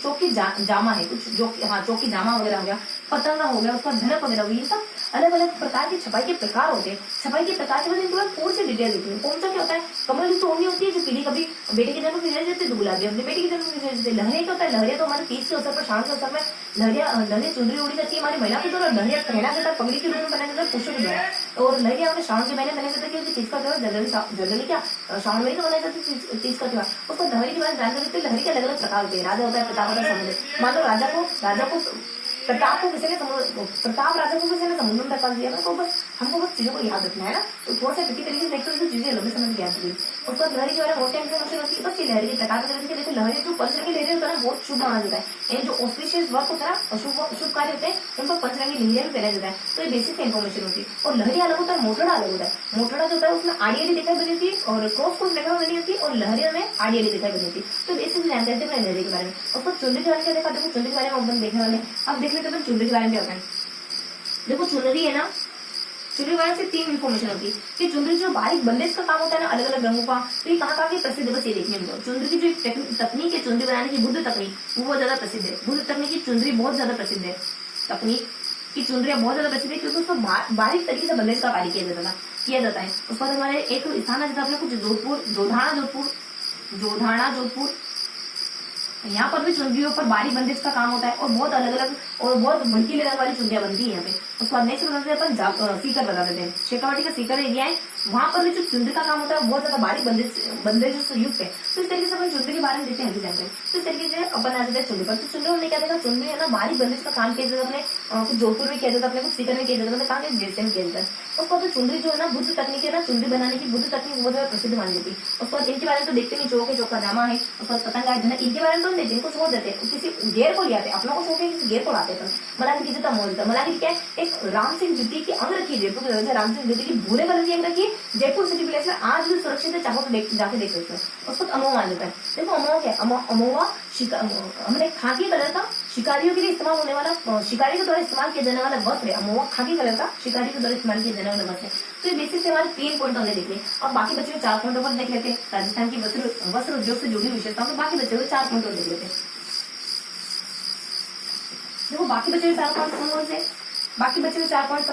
चौकी जामा है कुछ, जो चौक की जामा वगैरह हो गया, पतंगा हो गया, उसका धनक वगैरह हो गया, ये सब अलग अलग प्रकार की छपाई के प्रकार होते हैं। छपाई के प्रकार के बाद इनको पूरी से डिटेल देती है। पोमचा क्या होता है, कमल की टोनी होती है, जो पीढ़ी कभी बेटे के जन्म में भेज देते, गुलाबी अपने बेटे के जन्म में भेज देते। लहरिया क्या होता है, लहरिया तो हमारे तीज के अवसर पर, शाम के अवसर में लहरिया चुनरी उड़ी जाती है हमारी महिला के द्वारा, लहरिया पहना जाता है, पगड़ी के रूप में पहना जाता है पुरुषों के द्वारा। और लहरिया हमारे श्रावण के महीने बनाया जाता है, तीज का त्योहार जनरली क्या श्रावण महीने बनाया जाता है तीज का त्योहार। उसको लहरी के बारे में जानकारी देते हैं। लहरी के अलग अलग प्रकार होते हैं, राजा होता है, प्रताप होता है, समुद्र। मान लो प्रताप राजा को किसी ने समुद्र में टक्कर दिया, तो बस हमको बस चीजों को याद रखना है ना, तो थोड़ा सा ट्रिकी तरीके से देखते हुए चीजें लंबे समय याद रखी। उसके बाद लहरी के बारे में मोटे इन्फॉर्मेशन होती है, बस ये लहरी के प्रकार के देखो, लहरी जो पंचरंगी लहरी होता है ना बहुत शुभ माना जाता है, यानी जो ऑस्पिशियस वर्क होता है ना, शुभ कार्य होते हैं उनको पंचरंगी लहरियां भी पहना जाता है, तो ये बेसिक इन्फॉर्मेशन होती है। और लहरी अलग होता है, मोटड़ा अलग होता है। मोटड़ा जो होता है उसमें आड़ी आड़ी दिखाई बनी होती है और क्रॉस कोर्स दिखाई बनी होती है, और लहरियों में आड़ी आड़ी दिखाई बनी होती है। तो बेसिक जानकारी थे अपने लहरी के बारे में। उसको चुनरी के बारे में क्या देखा, देखो चुनरी के बारे में अपन देखने वाले। अब देख लेते हैं चुनरी के बारे में क्या होता है। देखो चुनरी है ना, चुनरी वाले से 3 इन्फॉर्मेशन होती है कि चुनरी जो बारीक बंदेज का काम होता है ना अलग अलग रंगों का, तो ये कहाँ की प्रसिद्ध है, बस ये देखने में। चुनरी की जो तकनीक है चुनरी बनाने की, बुद्ध तकनीक, वो बहुत ज्यादा प्रसिद्ध है। बुद्ध तकनीक की चुनरी बहुत ज्यादा प्रसिद्ध है, तकनीक की चुनरियां बहुत ज्यादा प्रसिद्ध है, क्योंकि उसको बारीक तरीके से बंदेज का कार्य किया जाता है। उसके बाद हमारे एक स्थान आ जाता है अपने कुछ जोधाना जोधपुर, यहाँ पर भी चुनरियों पर बारीक बंदेज का काम होता है, और बहुत अलग अलग और बहुत भड़कीले रंग वाली चुनरियां बनती है यहाँ पे। उसके बाद नेक्स्ट बताते हैं अपन सीकर बता देते हैं। शेखावाटी का सीकर एरिया है, वहां पर भी जो चुनरी का काम होता है बहुत ज्यादा बारीक बंदेज से युक्त है। तो इस तरीके से अपन चुनरी के बारे में देखते हैं जानते हैं। तो इस तरीके से अपन आ जाते हैं चुनरी पर। तो चुनरी हमने क्या देखा, चुनरी है ना बारीक बंदेज का काम किया जाता है, अपने कुछ जोधपुर में किया जाता है, अपने कुछ सीकर में किया जाता है, कहाँ जैसे में किया जाता है। उसके बाद चुनरी जो है ना बुद्ध तकनीक है ना, चुनरी बनाने की बुद्ध तकनीक बहुत ज्यादा प्रसिद्ध मानी जाती है। उसके बाद इनके बारे में तो देखते नहीं, चौका जामा है, उसके बाद पतंग है, इनके बारे में तो नहीं, इनको छोड़ देते हैं, किसी गेर को ले आते, अपना को छोड़ के किसी गेर को लाते हैं। मलागिरी की मौजूदा मलागिरी क्या है, एक राम सिंह द्वितीय की अंग रखी है जयपुर की वजह, राम सिंह द्वितीय की भूरे कलर की अंग रखी है जयपुर सिटी प्लेस में, आज भी सुरक्षित है, चाहो तो जाके देख सकते हैं। उसको अमोवा आ जाता है। देखो अमोवा क्या है, अमोवा हमने खाकी कलर का शिकारियों के लिए इस्तेमाल होने वाला, शिकारी के द्वारा इस्तेमाल किया जाने वाला वस्त्र है। अमोवा खाकी कलर का शिकारी के द्वारा इस्तेमाल किया जाने वाला वस्त्र है। तो ये बेसिक से हमारे 3 पॉइंट हमने देख लिए, और बाकी बच्चे 4 पॉइंटों पर देख लेते हैं। राजस्थान की वस्त्र उद्योग से जुड़ी विशेषताओं को बाकी बच्चे 4 पॉइंट और देख लेते हैं। देखो बाकी बचे 4 पॉइंट कौन से, बाकी बचे हुए 4 पॉइंट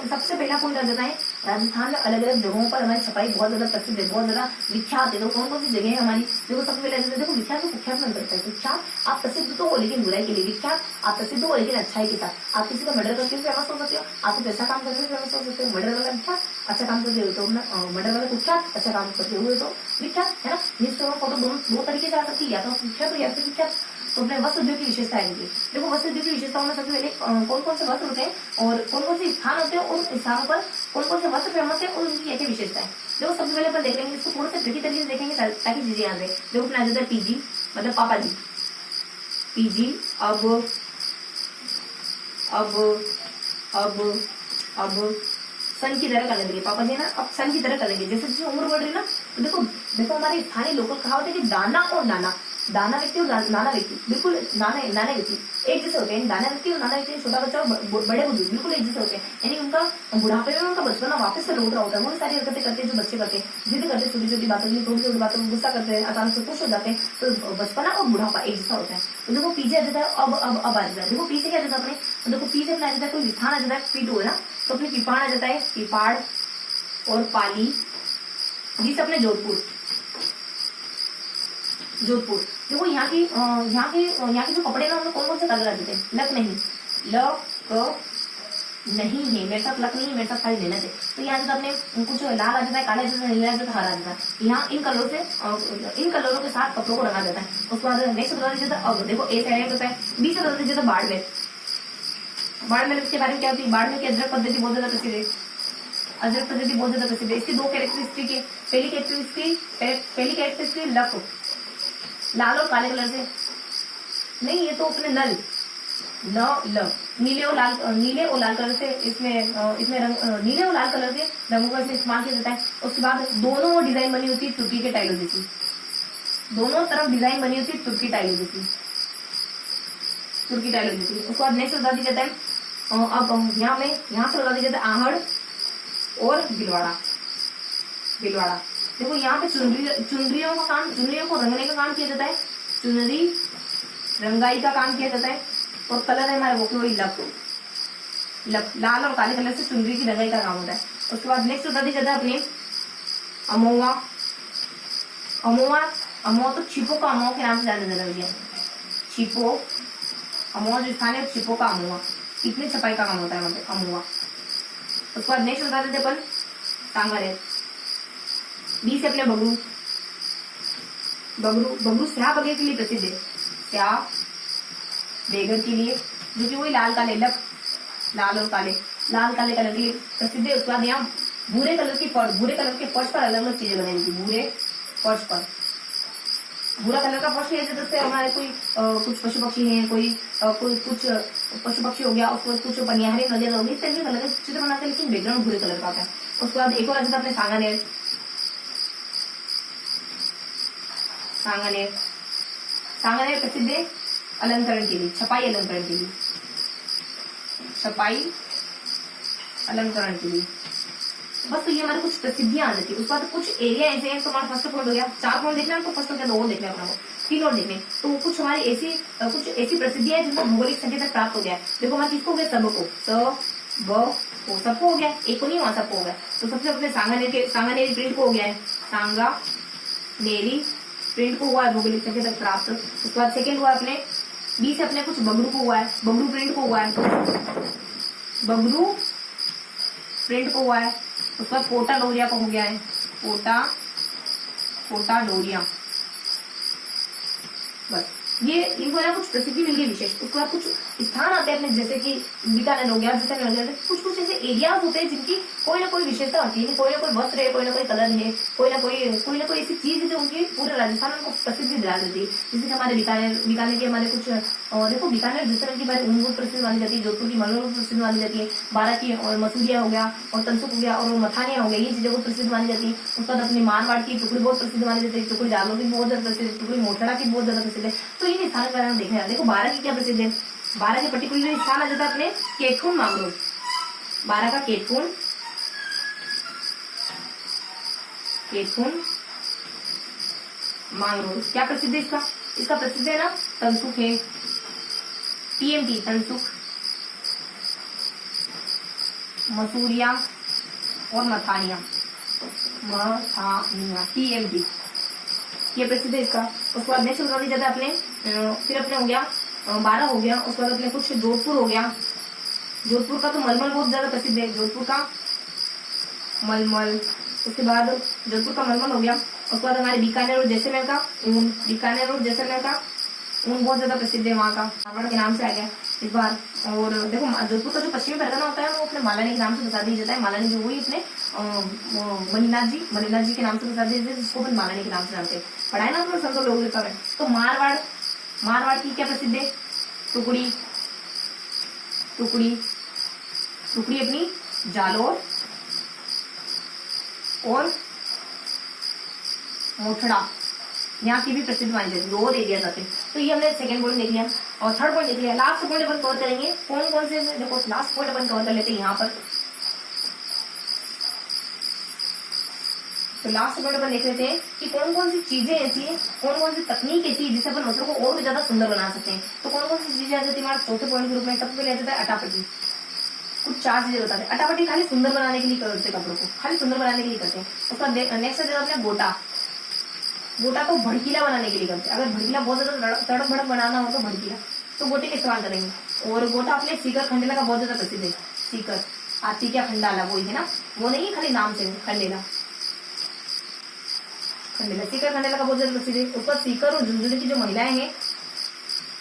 सबसे पहला पॉइंट आ जाता है, राजस्थान में अलग अलग जगहों पर हमारी छपाई बहुत ज्यादा प्रसिद्ध है, बहुत ज्यादा विख्यात है। तो कौन कौन सी जगह है हमारी, देखो सबसे पहले देखो विख्यात तो कुख्यात में अंतर है। विख्यात आप प्रसिद्ध तो हो लेकिन बुराई के लिए, विख्यात आप प्रसिद्ध हो लेकिन अच्छाई के साथ। आप किसी का मर्डर करके फेमस हो सकते हो, आप कुछ अच्छा काम करके फेमस हो सकते हो। मर्डर वाला विख्यात, अच्छा काम करते हुए तो मर्डर वाला कुख्यात, अच्छा काम करते हुए तो विख्यात, है ना। न्यूज़पेपर फोटो दो तरीके से आ सकती है, या तो विख्यात या फिर विख्यात। तो अपने वस्त्र उद्योग की विशेषता है। देखो वस्त्र उद्योग की विशेषताओं में सबसे पहले कौन कौन से वस्त्र होते हैं और कौन कौन से स्थान होते हैं, उन स्थानों पर कौन कौन से वस्त्र फेमस है और उनकी क्या विशेषता है। देखो सबसे पहले अपन देख लेंगे, इसको थोड़ा सा ट्रिकी तरीके से देखेंगे ताकि चीजें याद रहे। देखो अपना आ जाता है पीजी, मतलब पापा जी, पीजी। अब सन की तरह कर लेंगे पापा जी ना, अब सन की तरह कर लेंगे। जैसे जैसे उम्र बढ़ रही है ना, तो देखो हमारे स्थानीय लोकल कहावत है कि दाना और नाना, दाना व्यक्ति और नाना व्यक्ति बिल्कुल नाना व्यक्ति एक जैसे होते हैं। दाना व्यक्ति और नाना व्यक्ति, छोटा बच्चा और बड़े बुजुर्ग बिल्कुल एक जैसे होते हैं, यानी उनका बुढ़ापे में उनका बचपना वापस से लौट रहा होता है। वो सारी हरकतें करते हैं जो बच्चे करते हैं, जिद करते हैं छोटी छोटी बातों की, छोटी छोटी बातों को गुस्सा करते हैं, अचानक से खुश हो जाते हैं। तो बचपना और बुढ़ापा एक जैसा होता है। तो देखो पीछे आ जाता है, अब आ जाता है। देखो पीछे क्या जाता है अपने, तो देखो पीछे अपना आ जाता है कोई स्थान आ जाता है, पीटू है ना, तो अपने पिपाड़ आ जाता है, पिपाड़ और पाली, जिस अपने जोधपुर। देखो यहाँ की जो कपड़े ना, उनमें कौन कौन से कलर आ जाते हैं, लक नहीं है मेरे साथ, लक नहीं है मेरे साथ, खाली लेना चाहिए। तो यहाँ से अपने कुछ लाल आ जाता है, काला आ जाता है, नीला आ जाता है, हरा आ जाता है। यहाँ इन कलरों के साथ कपड़ों को रंगा जाता है। उसके बाद नेक्स्ट बता दीजिए, अब देखो ए साइड होता है, बी से बता दीजिए बाड़मेर के बारे में क्या होती है। बाड़मेर की अदरक पद्धति बहुत ज्यादा प्रसिद्ध है, अदरक पद्धति बहुत ज्यादा प्रसिद्ध है। इसकी 2 कैरेक्टरिस्टिक है। पहली कैरेक्टरिस्टिक लक, लाल और काले कलर से नहीं, ये तो अपने नल नीले और लाल कलर से इसमें नीले और लाल कलर के रंगों का इस्तेमाल किया जाता है। उसके बाद दोनों डिजाइन बनी होती है तुर्की के टाइलों जैसी, दोनों तरफ डिजाइन बनी होती है तुर्की टाइलों जैसी। उसके बाद नेक्स्ट बता दिया जाता है, अब यहाँ से बता दिया जाता है आहड़ और भिलवाड़ा। देखो यहाँ पे चुनरियों को रंगने का काम किया जाता है, चुनरी रंगाई का काम किया जाता है। और कलर है हमारे वो वही लक, लाल और काले कलर से चुनरी की रंगाई का काम होता है। उसके बाद नेक्स्ट बता दिया जाता है अपने अमोवा तो छिपो का अमोवा के नाम से जाना जाता है। छिपो अमोवा जो स्थान है, छिपो का अमोवा, इतनी छपाई का काम होता है वहां पे अमोवा। उसके बाद नेक्स्ट बता देते अपन सांगारेर। बी से अपने बगरू स्याह बगेर के लिए प्रसिद्ध है, स्याह बेगर के लिए, जो कि वही लाल और काले लाल काले कलर की प्रसिद्ध है। उसके बाद यहाँ भूरे कलर के फर्श पर अलग अलग चीजें बनाई थी। भूरे फर्श पर, भूरा कलर का फर्श है जैसे हमारे कोई कुछ पशु पक्षी हैं, कोई कुछ पशु पक्षी हो गया, उसको कुछ बनियारी नजर होगी, इस तरह के कलर के चित्र बनाते हैं, लेकिन बैकग्राउंड भूरे कलर का आता है। उसके बाद एक और आता है अपने सांगानेर। सांगानेर सांगानेर प्रसिद्ध है अलंकरण के लिए, छपाई अलंकरण के लिए, छपाई अलंकरण के लिए। बस तो ये हमारे कुछ प्रसिद्धियां आ जाती है। उसके बाद कुछ एरिया ऐसे हैं, तो हमारा फर्स्ट पॉइंट हो गया, 4 पॉइंट देखना है तो फर्स्ट हो गया, 2 और देखना है अपना को, 3 और देखने। तो कुछ हमारी कुछ ऐसी प्रसिद्धियां हैं जिनको भौगोलिक संकेतक प्राप्त हो गया है। देखो हमारे किसको हो गया, सबको, सबको हो गया, एक को नहीं, वहां सबको हो गया। तो सबसे अपने सांगानेरी प्रिंट को हो गया है, सांगानेरी प्रिंट को हुआ है भौगोलिक संकेतक प्राप्त। उसके बाद सेकेंड हुआ अपने बी से अपने कुछ बगरू को हुआ है, बगरू प्रिंट को हुआ है, बगरू प्रिंट को हुआ है। उसके बाद पोटा डोरिया को हो गया है, पोटा डोरिया। बस ये इनको ना कुछ प्रसिद्धि मिल गई विशेष। उसके बाद कुछ स्थान आते हैं अपने, जैसे कि बीकानेर हो गया, जैसे कुछ ऐसे एरियाज होते हैं जिनकी कोई ना कोई विशेषता होती है, कोई ना कोई वस्त्र है, कोई ना कोई कलर है, कोई ना कोई ऐसी चीज है जो उनकी पूरे राजस्थान में प्रसिद्धि दिला देती है। जैसे हमारे बीकानेर के हमारे कुछ देखो, बीकानेर जिस तरह की बात ऊँट प्रसिद्ध मानी जाती है, जोधपुर की मलरोड प्रसिद्ध मानी जाती है, बारां की और मसूरिया हो गया और तनसुख हो गया और मथानिया हो गया, ये चीजें बहुत प्रसिद्ध मानी जाती है। उसके बाद अपनी मारवाड़ की टुकड़ी बहुत प्रसिद्ध मानी जाती है, टुकड़ी जालोर की बहुत ज्यादा प्रसिद्ध है, टुकड़ी मोटड़ा की बहुत ज्यादा प्रसिद्ध है। तो इन स्थानों के बारे में देखना है। देखो बारां की क्या प्रसिद्ध है, बारां के पर्टिकुलर स्थान आ जाता है अपने केठून मांगरोल, बारां का केठून मांगरोल क्या प्रसिद्ध है इसका प्रसिद्ध है ना, तनसुख है, टीएमटी तनसुख, मसूरिया और मथानिया टीएमटी, ये प्रसिद्ध है इसका। उसके बाद नेक्स्ट बता दीजिए अपने, फिर अपने हो गया 12 हो गया। उसके बाद अपने कुछ जोधपुर हो गया, जोधपुर का तो मलमल बहुत ज्यादा प्रसिद्ध है, जोधपुर का मलमल। उसके बाद जोधपुर का मलमल हो गया। उसके बाद हमारे बीकानेर और जैसलमेर का ऊन, बीकानेर और जैसलमेर का ऊन बहुत ज्यादा प्रसिद्ध है, वहाँ का मारवाड़ के नाम से आ गया इस बार। और देखो जोधपुर का जो पश्चिमी परगना होता है वो अपने मालानी के नाम से बता दिया जाता है, मालानी जो वही अपने मणिनाथ जी के नाम से बता दिया जाता है, जिसको अपन मालानी के नाम से जानते हैं, पढ़ाए ना अपने संतो लोग का। तो मारवाड़ की क्या प्रसिद्ध है, टुकड़ी अपनी जालोर और मोठड़ा, यहाँ की भी प्रसिद्ध मानी जाती है, 2 एरिया आते हैं। तो ये हमने सेकंड पॉइंट देख लिया और थर्ड पॉइंट देख लिया। लास्ट पॉइंट अपन कवर करेंगे, कौन कौन से, देखो लास्ट पॉइंट अपन कवर कर लेते हैं यहाँ पर। तो लास्ट पॉइंट अपन देख लेते हैं कि कौन कौन सी चीजें ऐसी है, कौन कौन सी तकनीक ऐसी है जिससे अपन वस्त्रों को और भी ज्यादा सुंदर बना सकते हैं। तो कौन कौन सी चीजें आ जाती है हमारे चौथे पॉइंट के रूप में। सबसे पहले आ जाता है अटापट्टी। कुछ 4 चीजें बताते हैं। अटापट्टी खाली सुंदर बनाने के लिए करते हैं, कपड़ों को खाली सुंदर बनाने के लिए करते हैं। उसका नेक्स्ट आ जाता है गोटा को भड़कीला बनाने के लिए करते हैं। अगर भड़कीला बहुत ज्यादा तड़क भड़क बनाना हो तो भड़कीला, तो गोटे का इस्तेमाल करेंगे। और गोटा अपने सीकर खंडेला का बहुत ज्यादा प्रसिद्ध है, सीकर आती क्या खंडाला वही है ना, वो नहीं खाली नाम से खंडेला सीकर खंडेला का बहुत ज्यादा प्रसिद्ध है। उसका सीकर और झुंझुनू की जो महिलाएं हैं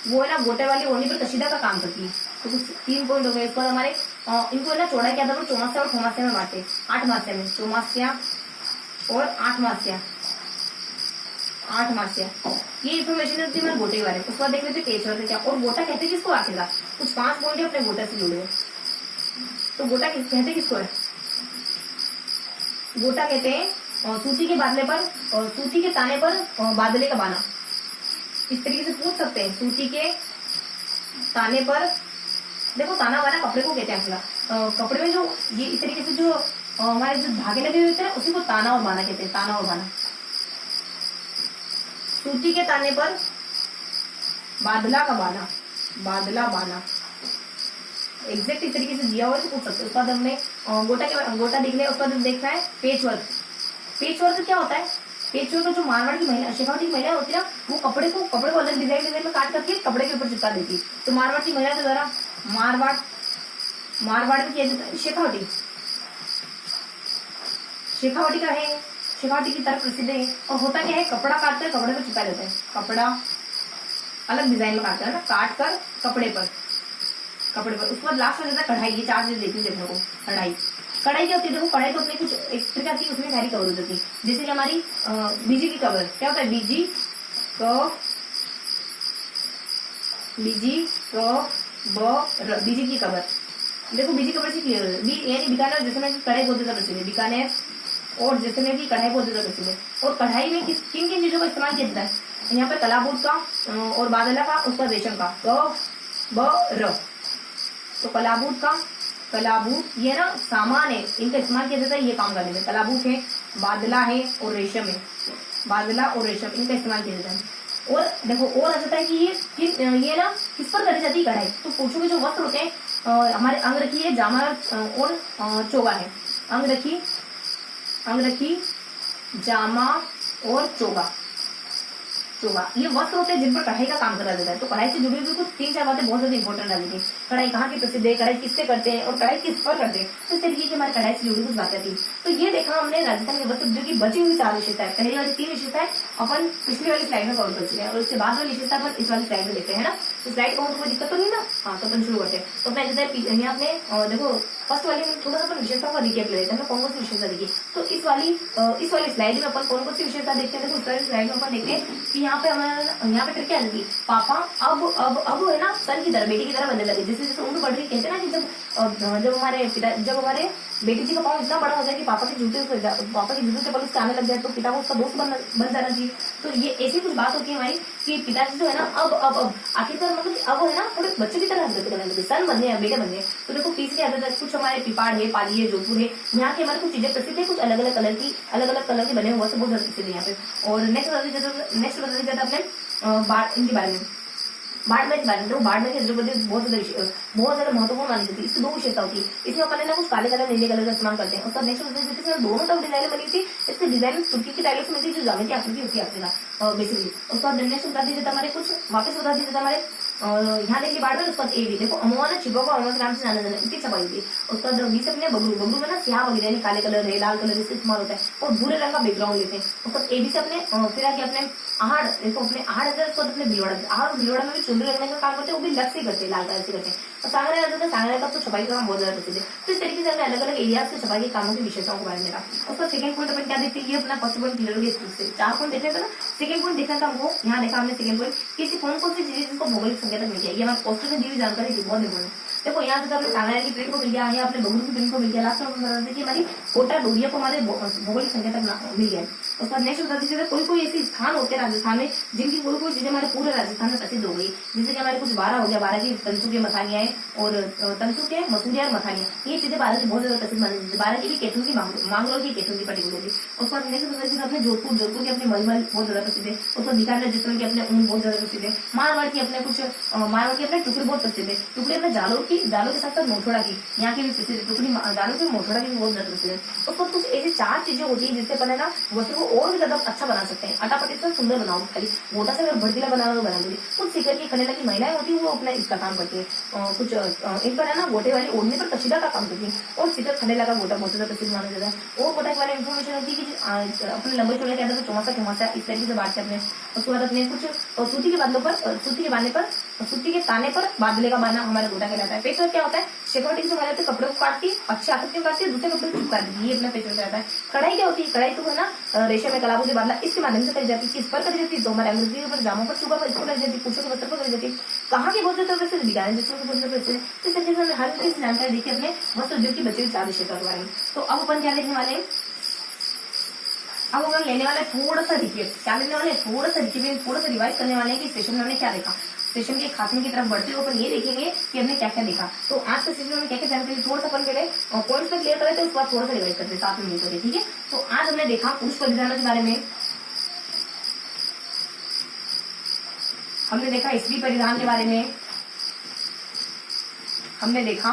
वो है ना गोटे वाली ओढ़नी पर कशीदा का काम करती है। तो कुछ 3 पॉइंट हो गए। इसके बाद हमारे इनको है ना चौड़ाई क्या था, चौमास्या और खोमास्या में बांटे, 8 मास्या में, चौमास्या और 8 मास्या। ये इन्फॉर्मेशन होती है गोटे के बारे में। उसके बाद देख लेते हैं पेचवर्क क्या, और गोटा कहते हैं किसको आखिरकार। कुछ 5 पॉइंट है अपने गोटा से जुड़े हुए। तो गोटा कहते किसको है, गोटा कहते हैं सूती के बादले पर, सूती के ताने पर बादले का बाना। इस तरीके से पूछ सकते हैं, सूती के ताने पर, देखो ताना बाना कपड़े को कहते हैं। कपड़े में जो ये इस तरीके से जो हमारे जो धागे लगे हुए होते हैं उसी को ताना और बाना कहते हैं, ताना और बाना। सूती के ताने पर बादला का बाना, बादला बाना एग्जैक्ट इस तरीके से दिया हुआ है तो पूछ सकते हैं। उसके बाद हमने गोटा दिख लिया। उसके बाद देखना है पेचवर्क। पेचवर्क क्या होता है, पेचवर्क जो मारवाड़ की महिला, शेखावटी की महिला होती है वो कपड़े को अलग डिजाइन में काट करके कपड़े के ऊपर चिपका देती है। तो मारवाड़ की महिला के द्वारा मारवाड़ में किया जाता है शेखावटी का है, शेखावटी की तरफ प्रसिद्ध है। और होता क्या है, कपड़ा काटकर कपड़े पर चिपका देता है, कपड़ा अलग डिजाइन में काटकर ना, काट कर कपड़े पर कपड़े पर। उसके बाद लास्ट में जाता है कढ़ाई। ये 4 चीज देखनी है देखने को। कढ़ाई, कढ़ाई क्या होती है? देखो कढ़ाई तो अपने कुछ एक प्रकार की उसमें सारी कवर हो जाती है। जैसे कि हमारी बीजी की कवर क्या होता है? बीजी की कवर। देखो बीजी कवर से क्लियर है। यानी बीकानेर जैसे में कढ़ाई बहुत ज्यादा प्रसिद्ध है। बीकानेर और जैसे में की कढ़ाई बहुत ज्यादा प्रसिद्ध है। और कढ़ाई में किन किन चीजों का इस्तेमाल किया जाता है? यहाँ पे कलाबूट का और बादला का, उसका रेशम का। तो कलाबूट ये ना सामान है, इनका इस्तेमाल किया जाता है ये काम करने में। कलाबूट है, बादला है और रेशम है। बादला और रेशम इनका इस्तेमाल किया जाता है। और देखो और आ जाता है कि ये ना किस पर करी जाती है कढ़ाई? तो पुरुषों जो वस्त्र होते हैं हमारे अंगरखी है, जामा और चोगा है। अंगरखी, जामा और चोगा ये वस्त्र होते हैं जिन पर कढ़ाई का काम करा जाता है। तो कढ़ाई से जुड़ी हुई कुछ 3-4 बातें बहुत ज्यादा इंपॉर्टेंट आ जाती है। कढ़ाई कहाँ की प्रसिद्ध है, कढ़ाई किससे करते हैं और कढ़ाई किस पर करते हैं, तो इस तरीके की हमारी कढ़ाई से जुड़ी कुछ बातें थी। तो ये देखा हमने राजस्थान के वस्त्र उद्योग की बची हुई 4 विशेषताएं। पहली वाली 3 विशेषताएं अपन पिछली वाली स्लाइड में कवर कर चुके हैं और उसके बाद वाली विशेषता अपन इस वाली स्लाइड में देखते हैं ना। तो स्लाइड को कोई दिक्कत तो नहीं ना? हाँ, तो अपन शुरू करते हैं। तो अपने जैसे यहाँ पे देखो फर्स्ट वाले में थोड़ा सा अपन विशेषता का रिकेप ले लेते हैं। कौन कौन सी विशेषता देखिए। तो इस वाली स्लाइड में अपन कौन कौन सी विशेषता देखते हैं। देखो इस वाली स्लाइड में अपन देखते हैं कि यहाँ पे ट्रिक क्या लगी? पापा अब है ना सन की तरह, बेटी की तरह बनने लगे। जैसे जैसे उम्र बढ़ रही, कहते हैं ना कि जब हमारे बेटी जी का पाँव इतना बड़ा हो जाए कि पापा के जूते से पल उसके आने लग जाए तो पिता को उसका दोस्त बन जाना चाहिए। तो ये ऐसी कुछ बात होती है हमारी कि पिताजी जो है ना अब आखिरकार मतलब अब है ना थोड़े बच्चों की तरह हरकत करने लगे, सन बनने हैं, बेटे बनने हैं। तो देखो पीछे क्या आता है, कुछ हमारे पिपाड़ है, पाली है, जोधपुर है, यहाँ की हमारी कुछ चीजें प्रसिद्ध है। कुछ अलग अलग कलर के बने हुए बहुत ज्यादा प्रसिद्ध है यहाँ पे। और नेक्स्ट बताते जाता अपने इनके बारे में, बाड़मेर के बारे में। तो बाड़मेर के बहुत ज्यादा महत्वपूर्ण मानी जाती है। इसकी 2 विशेषता होती है। इसमें अपन ना कुछ काले कलर नीले कलर का इस्तेमाल करते हैं। उसका नेक्स्ट दोनों तरफ डिजाइन बनी थी। इसकी डिजाइन तुर्की की टाइलों से मिलती है, जो ज्यामिति आकृति होती है बेसिकली। उसका नेक्स्ट बता दीजिए हमारे कुछ वापस बता दीजिए हमारे यहाँ देखिए बाड़मेर। उसका ए भी देखो अमोआ ने छिपा को अमोआ नाम से जाना जाता है, इसकी छपाई थी। उसका बी से अपने बबलू में ना स्याह वगैरह यानी काले कलर है, लाल कलर इसका इस्तेमाल होता है और भूरे रंग का बैकग्राउंड लेते हैं। उसका ए बी से अपने फिर आगे अपने आहड़, देखो अपने आहड़ अपने भिलवाड़ा में भी चुनरी रखने का काम करते हैं, वो भी लग से करते हैं, लाल कलर से करते हैं। और सांगरे का सांगरे का तो छपाई का काम बहुत ज्यादा प्रसिद्ध है। तो इस तरीके से हमने अलग अलग एरिया से छपाई के कामों की विशेषताओं के बारे में देखा। उसका सेकंड पॉइंट अपन क्या देखते हैं, ये अपना फर्स्ट पॉइंट क्लियर हो गया। 4 पॉइंट देखने का ना, सेकंड पॉइंट देखना था हमको। यहाँ देखा हमने सेकंड पॉइंट किसी कौन सी चीजें जिसको भौगोलिक संकेतक मिल गया। ये हमारे पोस्टर में दी हुई जानकारी थी, बहुत इंपॉर्टेंट। देखो यहाँ से अपने सांगरे की प्रिंट को मिल गया, यहाँ अपने बबलू की प्रिंट को मिल गया। लास्ट में हमारी कोटा डोरिया को हमारे भौगोलिक संकेतक मिल गया। उसके बाद नेक्स्ट बता दीजिए कोई ऐसे स्थान होते हैं राजस्थान में जिनकी कोई चीजें हमारे पूरे राजस्थान में प्रसिद्ध हो गई। जैसे कि हमारे कुछ 12 हो गया, 12 की तंसु के मथानियां और तंसु के मसूरिया और मथानियां, ये चीजें भारत की बहुत ज्यादा प्रसिद्ध मानी जाती है। 12 की भी केतुन की मांगरोल की केतुन की पर्टिकुलरली। उसके बाद नेक्स्ट बता दीजिए अपने जोधपुर की अपने मलमल बहुत ज्यादा प्रसिद्ध है। उसको बीकानेर जिसमें की अपने ऊन बहुत ज्यादा प्रसिद्ध है। मारवाड़ की अपने टुकड़े बहुत प्रसिद्ध है। टुकड़े अपने जालों के साथ साथ मोथोड़ा की यहाँ की भी प्रसिद्ध है। टुकड़ी जालों की मोथोड़ा की भी बहुत ज्यादा प्रसिद्ध है। उसको कुछ ऐसी 4 चीजें होती है जिससे अपने ना वस्त्र को और भी ज्यादा अच्छा बना सकते हैं। अटापटी से सुंदर बनाओ, खाली मोटा से अगर भड़कीला बनाओ तो बना दीजिए। कुछ सीकर की खंडेला की महिलाएं होती है, वो अपना इसका काम करती है। कुछ एक बार है ना गोटे वाली ओढ़ने पर कशीदा का काम करती है और सीकर खंडेला का गोटा बहुत ज्यादा प्रसिद्ध माना जाता है। और गोटा वाले इन्फॉर्मेशन होती है कि अपने लंबे चौड़े के अंदर चौमासा इस तरीके से बांटते हैं। उसके बाद अपने कुछ सूती के ताने पर बादले का बाना हमारे गोटा कहलाता है। पेचवर्क क्या होता है, शेकवटिंग से हमारे कपड़े को काटती है, अच्छी आकृति में काटती है, दूसरे कपड़े को चिपका देती है, ये अपना पेचवर्क रहता है। कढ़ाई क्या होती है, कढ़ाई तो है ना रेशम में कलाबूती बादला इसके माध्यम से करी जाती है। किस पर करी जाती है, तो हमारे अंग्रेजी पर, जामों पर, चुका पर, इसको करी जाती है, पुरुषों के वस्त्र पर करी जाती है। कहाँ के बहुत ज्यादा वैसे बिगाड़े जिसमें बहुत ज्यादा वैसे इस तरीके से हमें हर चीज जानकारी देखिए अपने वस्त्र उद्योग की बच्चे की 4 विषय के बारे में। तो अब अपन क्या देखने वाले हैं, अब हम लेने वाले थोड़ा सा रिवाइज करने वाले हैं कि सेशन में हमने क्या देखा। सेशन के खात्मे की तरफ बढ़ते हुए अपन ये देखेंगे कि हमने क्या क्या देखा। तो आज के सेशन में क्या क्या जानकारी थोड़ा सा अपन पहले पॉइंट्स पे क्लियर करे थे, उसके बाद थोड़ा सा रिवाइज करते 7 मिनट करें, ठीक है। तो आज हमने देखा पुरुष परिधानों के बारे में, हमने देखा स्त्री परिधान के बारे में, हमने देखा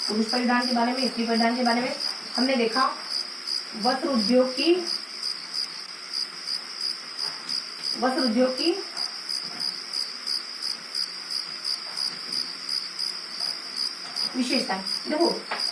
पुरुष परिधान के बारे में, स्त्री परिधान के बारे में, हमने देखा वस्त्र उद्योग की विशेषता। देखो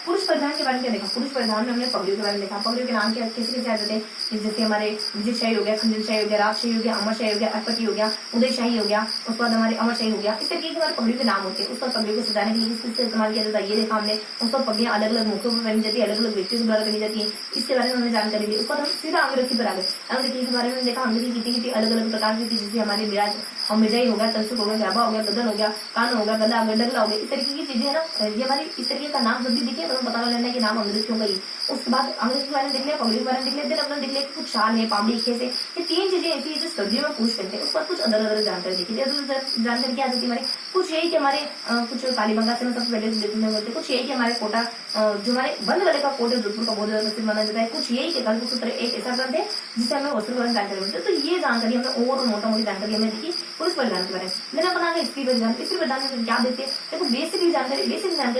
पुरुष परिधान के बारे में क्या देखा, पुरुष परिधान में हमने पगड़ियों के बारे में देखा। पगड़ियों के नाम क्या कैसे कैसे आ जाते हैं, जैसे हमारे विजयशाही हो गया, खंजनशाही हो गया, राजशाही हो गया, अमरशाही हो गया, अटपटी हो गया, उदयशाही हो गया, उसके बाद हमारे अमरशाही हो गया। इस तरीके के हमारे पगड़ियों के नाम होते हैं। उसका पगड़ियों को सजाने के लिए किस इस्तेमाल किया जाता है ये देखा हमने। उसका पगड़ियां अलग अलग मौकों पर पहनी जाती है, अलग अलग व्यक्तियों के द्वारा पहनी जाती है, इसके बारे में हमने जानकारी ली। उसके बाद हम सीधा अंगरखी पर आ गए। अंगरखी के बारे में देखा अंगरखी कितनी अलग अलग प्रकार की थी, जैसे हमारे मिराज और मिर्जाई हो गया, तंसुक हो गया, जाबा हो गया, गदन हो गया, कान हो गया, गला हो गया, डगला हो गया। इस तरीके की चीजें है ना, ये हमारी इस तरीके का नाम जब भी दिखे तो पता लेना है कि नाम अंग्रेजियों का ही। उसके बाद अंग्रेजी के बारे में देख लिया, पगड़ी के बारे में देख लिया, देन अपना देख लिया कुछ शाल है, पावड़ी, खेस है, ये तीन चीजें ऐसी है जो सर्दियों में पूछ करते हैं। उसके बाद कुछ अलग अलग जानकारी देखी, जानकारी क्या आती है हमारी, कुछ यही कि हमारे कुछ कालीबंगा से सबसे पहले देखने बोलते, कुछ यही कि हमारे कोटा जो हमारे बंद गले का कोट है जोधपुर का बहुत ज्यादा प्रसिद्ध माना जाता है। कुछ यही कि कल्पसूत्र एक ऐसा ग्रंथ है जिससे हमें वस्त्र जानकारी मिलती है। तो ये जानकारी हमने और मोटा मोटी जानकारी हमें देखी पुरुष परिधान के बारे में। मैंने अपना स्त्री परिधान, स्त्री परिधान में क्या देते हैं, देखो बेसिक जानकारी देते हैं।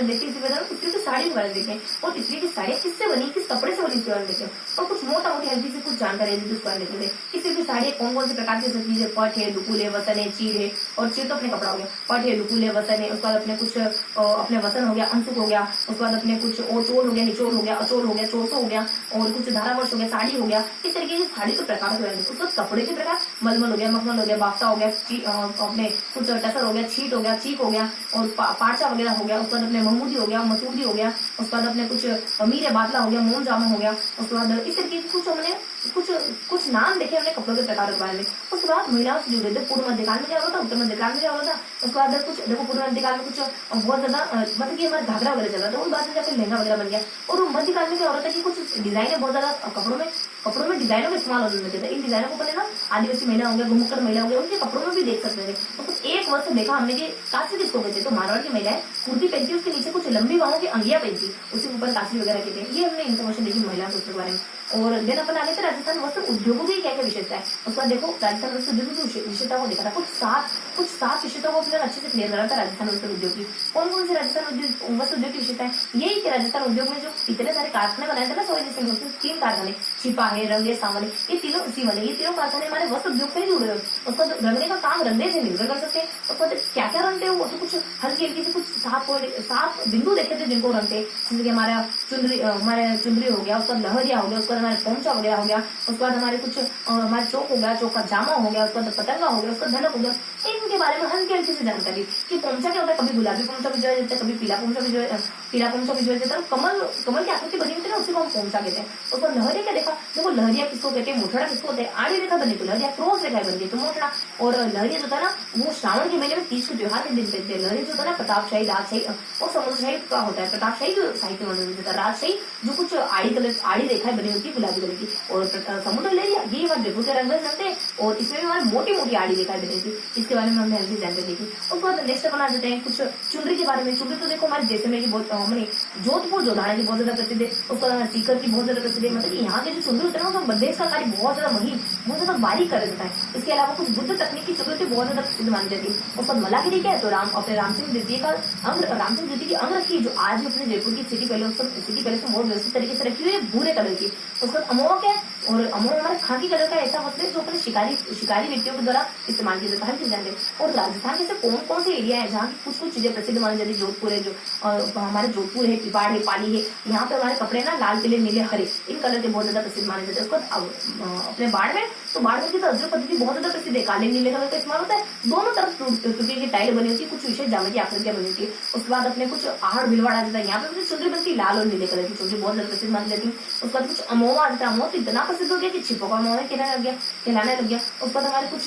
स्त्री परिधान स्त्री की साड़ी के बारे में देते हैं, और स्त्री की साड़ी किससे बनी, किस कपड़े से बनी इसके बारे में देते हैं, और कुछ मोटा मोटी हल्की से कुछ जानकारी देते हैं उसके बारे में देते हैं। स्त्री की साड़ी कौन कौन से प्रकार की सकती है, पट है, दुकुल है, वसन है, चीर है, और चीर तो अपने कपड़ा हो गया, पट है, दुकुल है, वसन है, उसके बाद अपने कुछ अपने वसन हो गया, अंशुक हो गया, उसके बाद अपने कुछ और चोल हो गया, निचोड़ हो गया, अचोल हो गया, चोरसो हो गया, और कुछ धारावर्ष हो गया, साड़ी हो गया। इस तरीके की साड़ी के प्रकार के बारे में। उसके कपड़े के प्रकार मलमल हो गया, मखमल हो गया, बाफ्ता हो गया, अपने कुछ टसर हो गया, छीट हो गया, चीक हो गया, और पारचा वगैरह हो गया। उसके बाद अपने महमूदी हो गया, मसूदी हो गया, उसके बाद अपने कुछ मीर बादला हो गया, मोम जामा हो गया। उसके बाद इस तरीके के कुछ हमने कुछ नाम देखे हमने कपड़ों के प्रकार के बारे में। उसके बाद महिलाओं से जुड़े थे, पूर्व मध्यकाल में क्या होता था, उत्तर मध्यकाल में क्या होता था। उसके बाद कुछ देखो पूर्व मध्यकाल में कुछ बहुत ज्यादा मतलब कि हमारे घाघरा वगैरह चलता था, उस बाद में जाकर लहंगा वगैरह बन गया। और मध्यकाल में क्या हो रहा था कि कुछ डिजाइन बहुत ज्यादा कपड़ों में डिजाइनों का इस्तेमाल होने थे। इन डिजाइनों को पहले ना आदिवासी महिला हो गया, घुमक्कड़ महिला हो गया, उनके कपड़ों में भी देख सकते थे। तो एक वर्ष देखा हमने कि काशी किसको कहते, तो मारवाड़ की महिलाएं कुर्ती पहनती, उसके नीचे कुछ लंबी बाहों की अंगिया पहनती, उसके ऊपर काशी वगैरह कहते हैं। ये हमने इन्फॉर्मेशन देखी महिला के बारे में। और देन अपन आगे थे राजस्थान वस्त्र उद्योगों की क्या क्या विशेषता है। उसके बाद देखो राजस्थान वस्त्र उद्योग की विशेषता को देखा था, कुछ सात विशेषता को अपने अच्छे से क्लियर करा था राजस्थान वस्त्र उद्योग की। कौन कौन से राजस्थान वस्त्र उद्योग की विशेषता है, यही कि राजस्थान उद्योग में जो इतने सारे कारखाने बनाए थे ना, सौ जैसे तीन कारखाने, छिपा है, रंगे, सावले, ये तीनों सीवन है, ये तीनों कारखाने हमारे वस्त्र उद्योग से ही जुड़े हुए। उसका रंगने का काम रंगने से निर्भर कर सकते हैं। उसको क्या क्या रंगते हैं, वो तो कुछ हल्की हल्की से कुछ सात बिंदु देखे थे जिनको रंगते, जैसे कि हमारा चुंदरी हो गया, उसका लहरिया हो गया, उसका हमारे पोंचा वगैरह हो गया, उसके बाद हमारे कुछ हमारे चौक हो गया, चौक का जामा हो गया, उसका पतंगा हो गया, उसका धनक हो गया। इनके बारे में हल्की हल्की से जानकारी कि पोंचा क्या होता है, कभी गुलाबी पोंचा भिजवाया जाता है, कभी पीला पोंचा भिजवाया जाता है। कमल की आकृति बनी होती है ना, उसी को हम पोंचा कहते हैं। उसका लहरिया क्या देखा, देखो लहरिया किसको कहते हैं, मोठड़ा किसको होते हैं, आड़ी रेखा बनी तो लहरिया, क्रॉस रेखा बन गई तो मोठड़ा। और लहरिया जो था ना वो श्रावण के महीने में तीज के त्योहार के दिन कहते हैं। लहरिया जो था ना प्रतापशाही, राजशाही और समुद्रशाही का होता है। प्रतापशाही जो साहित्य में होता है, राजशाही जो कुछ आड़ी रेखाएं बनी होती है गुलाबी कलर की, और समुद्र लहरिया ये हमारे जयपुर के रंग बनते हैं, और इसमें भी हमारे मोटी मोटी आड़ी रेखाएं बनी थी। इसके बारे में हमने हल्की जानकारी देखी। उसके बाद नेक्स्ट बना देते हैं कुछ चुनरी के बारे में। चुनरी तो देखो हमारे जैसलमेर की बहुत जोधपुर जोधाना की बहुत ज्यादा प्रसिद्ध है, उसका सीकर की बहुत ज्यादा प्रसिद्ध है। मतलब यहाँ के जो चुनरी होते हैं ना, बंदेज का कार्य बहुत ज्यादा महीन, बहुत ज्यादा बारीक कर देता है। इसके अलावा कुछ बुद्ध तकनीक की चुनरी बहुत ज्यादा प्रसिद्ध मानी जाती है। उसका मलागिरी क्या है, तो अपने राम सिंह द्वितीय की अंग रखी, जो आज भी अपने जयपुर की सिटी पैलेस में बहुत व्यवस्थित तरीके से रखी हुई है, भूरे कलर की। उसका अमोह क्या है, और अमोह हमारे खाकी कलर का ऐसा वस्त्र है जो अपने शिकारी व्यक्तियों के द्वारा इस्तेमाल किया जाता है। हर जानते हैं। और राजस्थान के कौन से एरिया है जहाँ की कुछ चीजें प्रसिद्ध मानी जाती है। जोधपुर है, जो हमारे जोधपुर है, पिपाड़ है, पाली है, यहाँ पे हमारे कपड़े ना लाल, पीले, नीले, हरे इन कलर के बहुत ज्यादा प्रसिद्ध माने जाते हैं। उसको अपने बाढ़ की तो अजर पद्धति बहुत ज्यादा प्रसिद्ध है, काले नीले कलर का इस्तेमाल होता है। दोनों तरफ टूटे की टाइल बनी होती है, कुछ विशेष ज्यामितीय आकृतियां बनी होती है। उसके बाद अपने कुछ आहड़ भिलवाड़ आ जाता है, यहाँ पे चुनरी बनती है लाल और नीले कलर की चुनरी बहुत ज्यादा प्रसिद्ध मानी जाती है। उसके बाद कुछ अमोह आ जाता है, अमोह तो इतना प्रसिद्ध हो गया कि छिपो का अमोह कहलाने लग गया। उसके बाद हमारे कुछ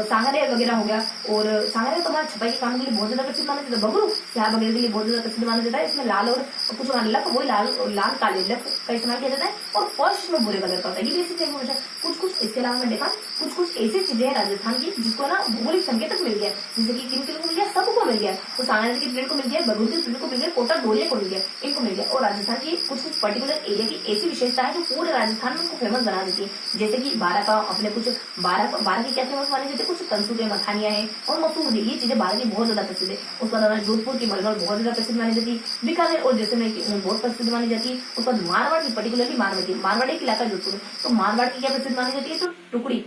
सांगरे वगैरह हो गया, और सांगरे तो हमारे छपाई के काम के लिए बहुत ज्यादा प्रसिद्ध माना जाता है। बगरू स्याह वगैरह के लिए बहुत ज्यादा प्रसिद्ध माना जाता है। इसमें लाल और कुछ लक, वही लाल काले लक का इस्तेमाल किया जाता है, और फर्स्ट में भूरे कलर का होता है। ये बेसिक इन्फॉर्मेशन। कुछ इसके अलावा मैंने देखा कुछ ऐसी चीजें हैं राजस्थान की जिसको ना भौगोलिक संकेतक मिल गया, जैसे कि किन किन को मिल गया, सबको मिल गया। तो सांगरे की प्लेट को मिल गया, बगरू की प्लेट को मिल गया, कोटा डोरिया को मिल गया, इनको मिल गया। और राजस्थान की कुछ पर्टिकुलर एरिया की ऐसी विशेषता है जो पूरे राजस्थान में उनको फेमस बना देती है। जैसे कि बारह का अपने कुछ बारह की क्या फेमस मानी जाती है, कुछ कंसुरे, मखानियां हैं और मसूर, ये चीजें बारह की बहुत ज्यादा प्रसिद्ध है। उसके बाद जोधपुर की मलमल बहुत ज्यादा प्रसिद्ध मानी जाती है। बीकानेर और जैसलमेर की बहुत प्रसिद्ध मानी जाती है। उसके बाद मारवाड़ की पर्टिकुलरली मारवाड़ एक इलाका जोधपुर, तो मारवाड़ की क्या प्रसिद्ध मानी जाती है, तो टुकड़ी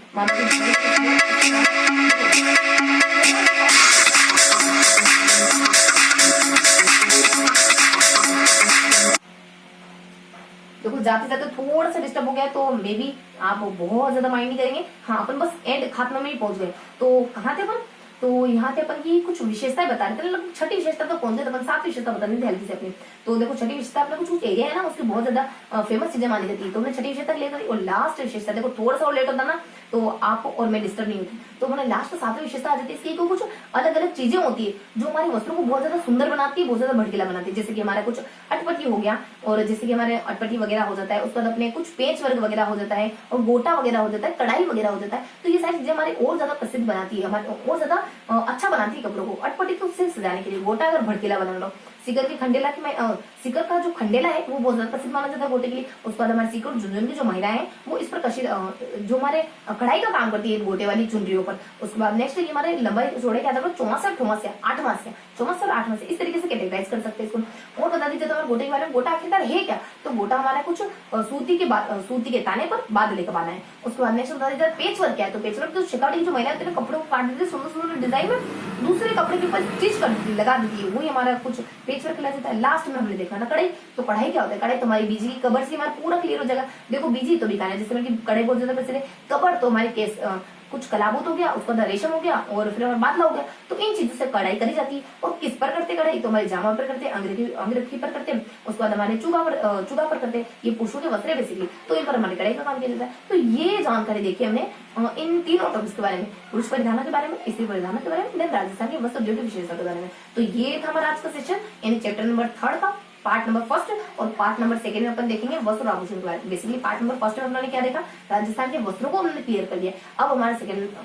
जाते जाते थोड़ा सा डिस्टर्ब हो गया तो मे बी आप बहुत ज्यादा माइंड नहीं करेंगे। हाँ, अपन बस एंड खात्मा में ही पहुंच गए। तो कहाँ थे अपन? तो यहाँ थे अपन की कुछ विशेषताएं बता रहे थे, मतलब छठी विशेषता तो पहुंचे थे अपन, 7 विशेषता बता रहे थे हल्की से अपनी। तो देखो छठी विशेषता अपने कुछ एरिया है ना, उसकी बहुत ज्यादा फेमस चीजें मानी जाती है, तो हमने छठी विशेषता लेकर और लास्ट विशेषता देखो थोड़ा सा और लेट होता ना तो आप और मैं डिस्टर्ब नहीं होती, तो मैंने लास्ट 7वीं विशेषता आ जाती है। इसकी तो कुछ अलग अलग चीजें होती है जो हमारे वस्त्रों को बहुत ज्यादा सुंदर बनाती है, बहुत ज्यादा भड़कीला बनाती है। जैसे कि हमारा कुछ अटपटी हो गया, और जैसे कि हमारे अटपटी वगैरह हो जाता है, उसके बाद अपने कुछ पेच वर्क वगैरह हो जाता है, और गोटा वगैरह हो जाता है, कढ़ाई वगैरह हो जाता है। तो ये सारी चीजें हमारे और ज्यादा प्रसिद्ध बनाती है, हमारे और ज्यादा अच्छा बनाती है कपड़ों को। अटपटी तो उससे सजाने के लिए, गोटा अगर भड़कीला बना लो, सीकर की खंडेला की सीकर का जो खंडेला है वो बहुत ज्यादा प्रसिद्ध माना जाता है गोटे के लिए। उसके बाद हमारे सीकर झुंझुनू की जो महिलाएं हैं वो इस पर जो हमारे कढ़ाई का काम करती है गोटे वाली चुनरियों पर। उसके बाद नेक्स्ट ये हमारे लंबाई चौड़ाई क्या था, 64 8 मासिया, 64 8 मासिया, इस तरीके से कैटेगराइज कर सकते हैं इसको। और बता दीजिए तो हमारे गोटे के बारे में, गोटा आखिरकार है क्या? तो गोटा हमारा कुछ सूती के ताने पर बादले का बाना है। उसके बाद नेक्स्ट बता दीजिए पेच वर्क क्या है। तो पेच वर्क तो शिकावटी की जो महिला होती है कपड़ों को काट देती है, सुंदर सुंदर डिजाइन में दूसरे कपड़े के ऊपर स्टिच कर देती है, लगा देती है, वही हमारा कुछ पेच वर्क कहलाता है। लास्ट में हमने देखा ना कढ़ाई। तो कढ़ाई क्या होता है? कढ़ाई तो हमारी बीजी की कबर से हमारा पूरा क्लियर हो जाएगा। देखो बीजी तो दिखाना है, जैसे कि कढ़ाई बहुत ज्यादा प्रसिद्ध है, कबर तो हमारे केस कुछ कलाबूत हो गया, उसके बाद रेशम हो गया, और फिर हमारा बादला हो गया। तो इन चीजों से कढ़ाई करी जाती है। और किस पर करते कढ़ाई? तो हमारे जामा पर करते हैं, अंगरखी पर करते हैं, उसके बाद हमारे चुगा पर करते हैं। ये पुरुषों के वस्त्र बेसिकली, तो इन पर हमारे कढ़ाई का काम किया जाता है। तो ये जानकारी देखिए हमने इन तीनों टॉपिक्स के बारे में, पुरुष परिधानों के बारे में, स्त्री परिधानों के बारे में, देन राजस्थान के वस्त्र उद्योग की विशेषता के बारे में। तो ये था हमारा आज का सेशन, यानी चैप्टर नंबर 3 का पार्ट नंबर 1 और पार्ट नंबर 2 में अपन देखेंगे वस्त्र और आभूषण के बारे में। बेसिकली पार्ट नंबर 1 में हमने क्या देखा? राजस्थान के वस्त्रों को हमने क्लियर कर दिया। अब हमारा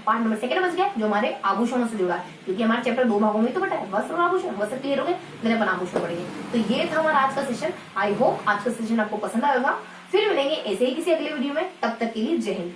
पार्ट नंबर 2 बच गया जो हमारे आभूषणों से जुड़ा है, क्योंकि हमारा चैप्टर 2 भागों में तो बटा है, वस्त्र और आभूषण। वस्त्र क्लियर हो गए, फिर अपन आभूषण पढ़ेंगे। तो ये था हमारा आज का सेशन। आई होप आज का सेशन आपको पसंद आएगा। फिर मिलेंगे ऐसे ही किसी अगले वीडियो में, तब तक के लिए जय हिंद।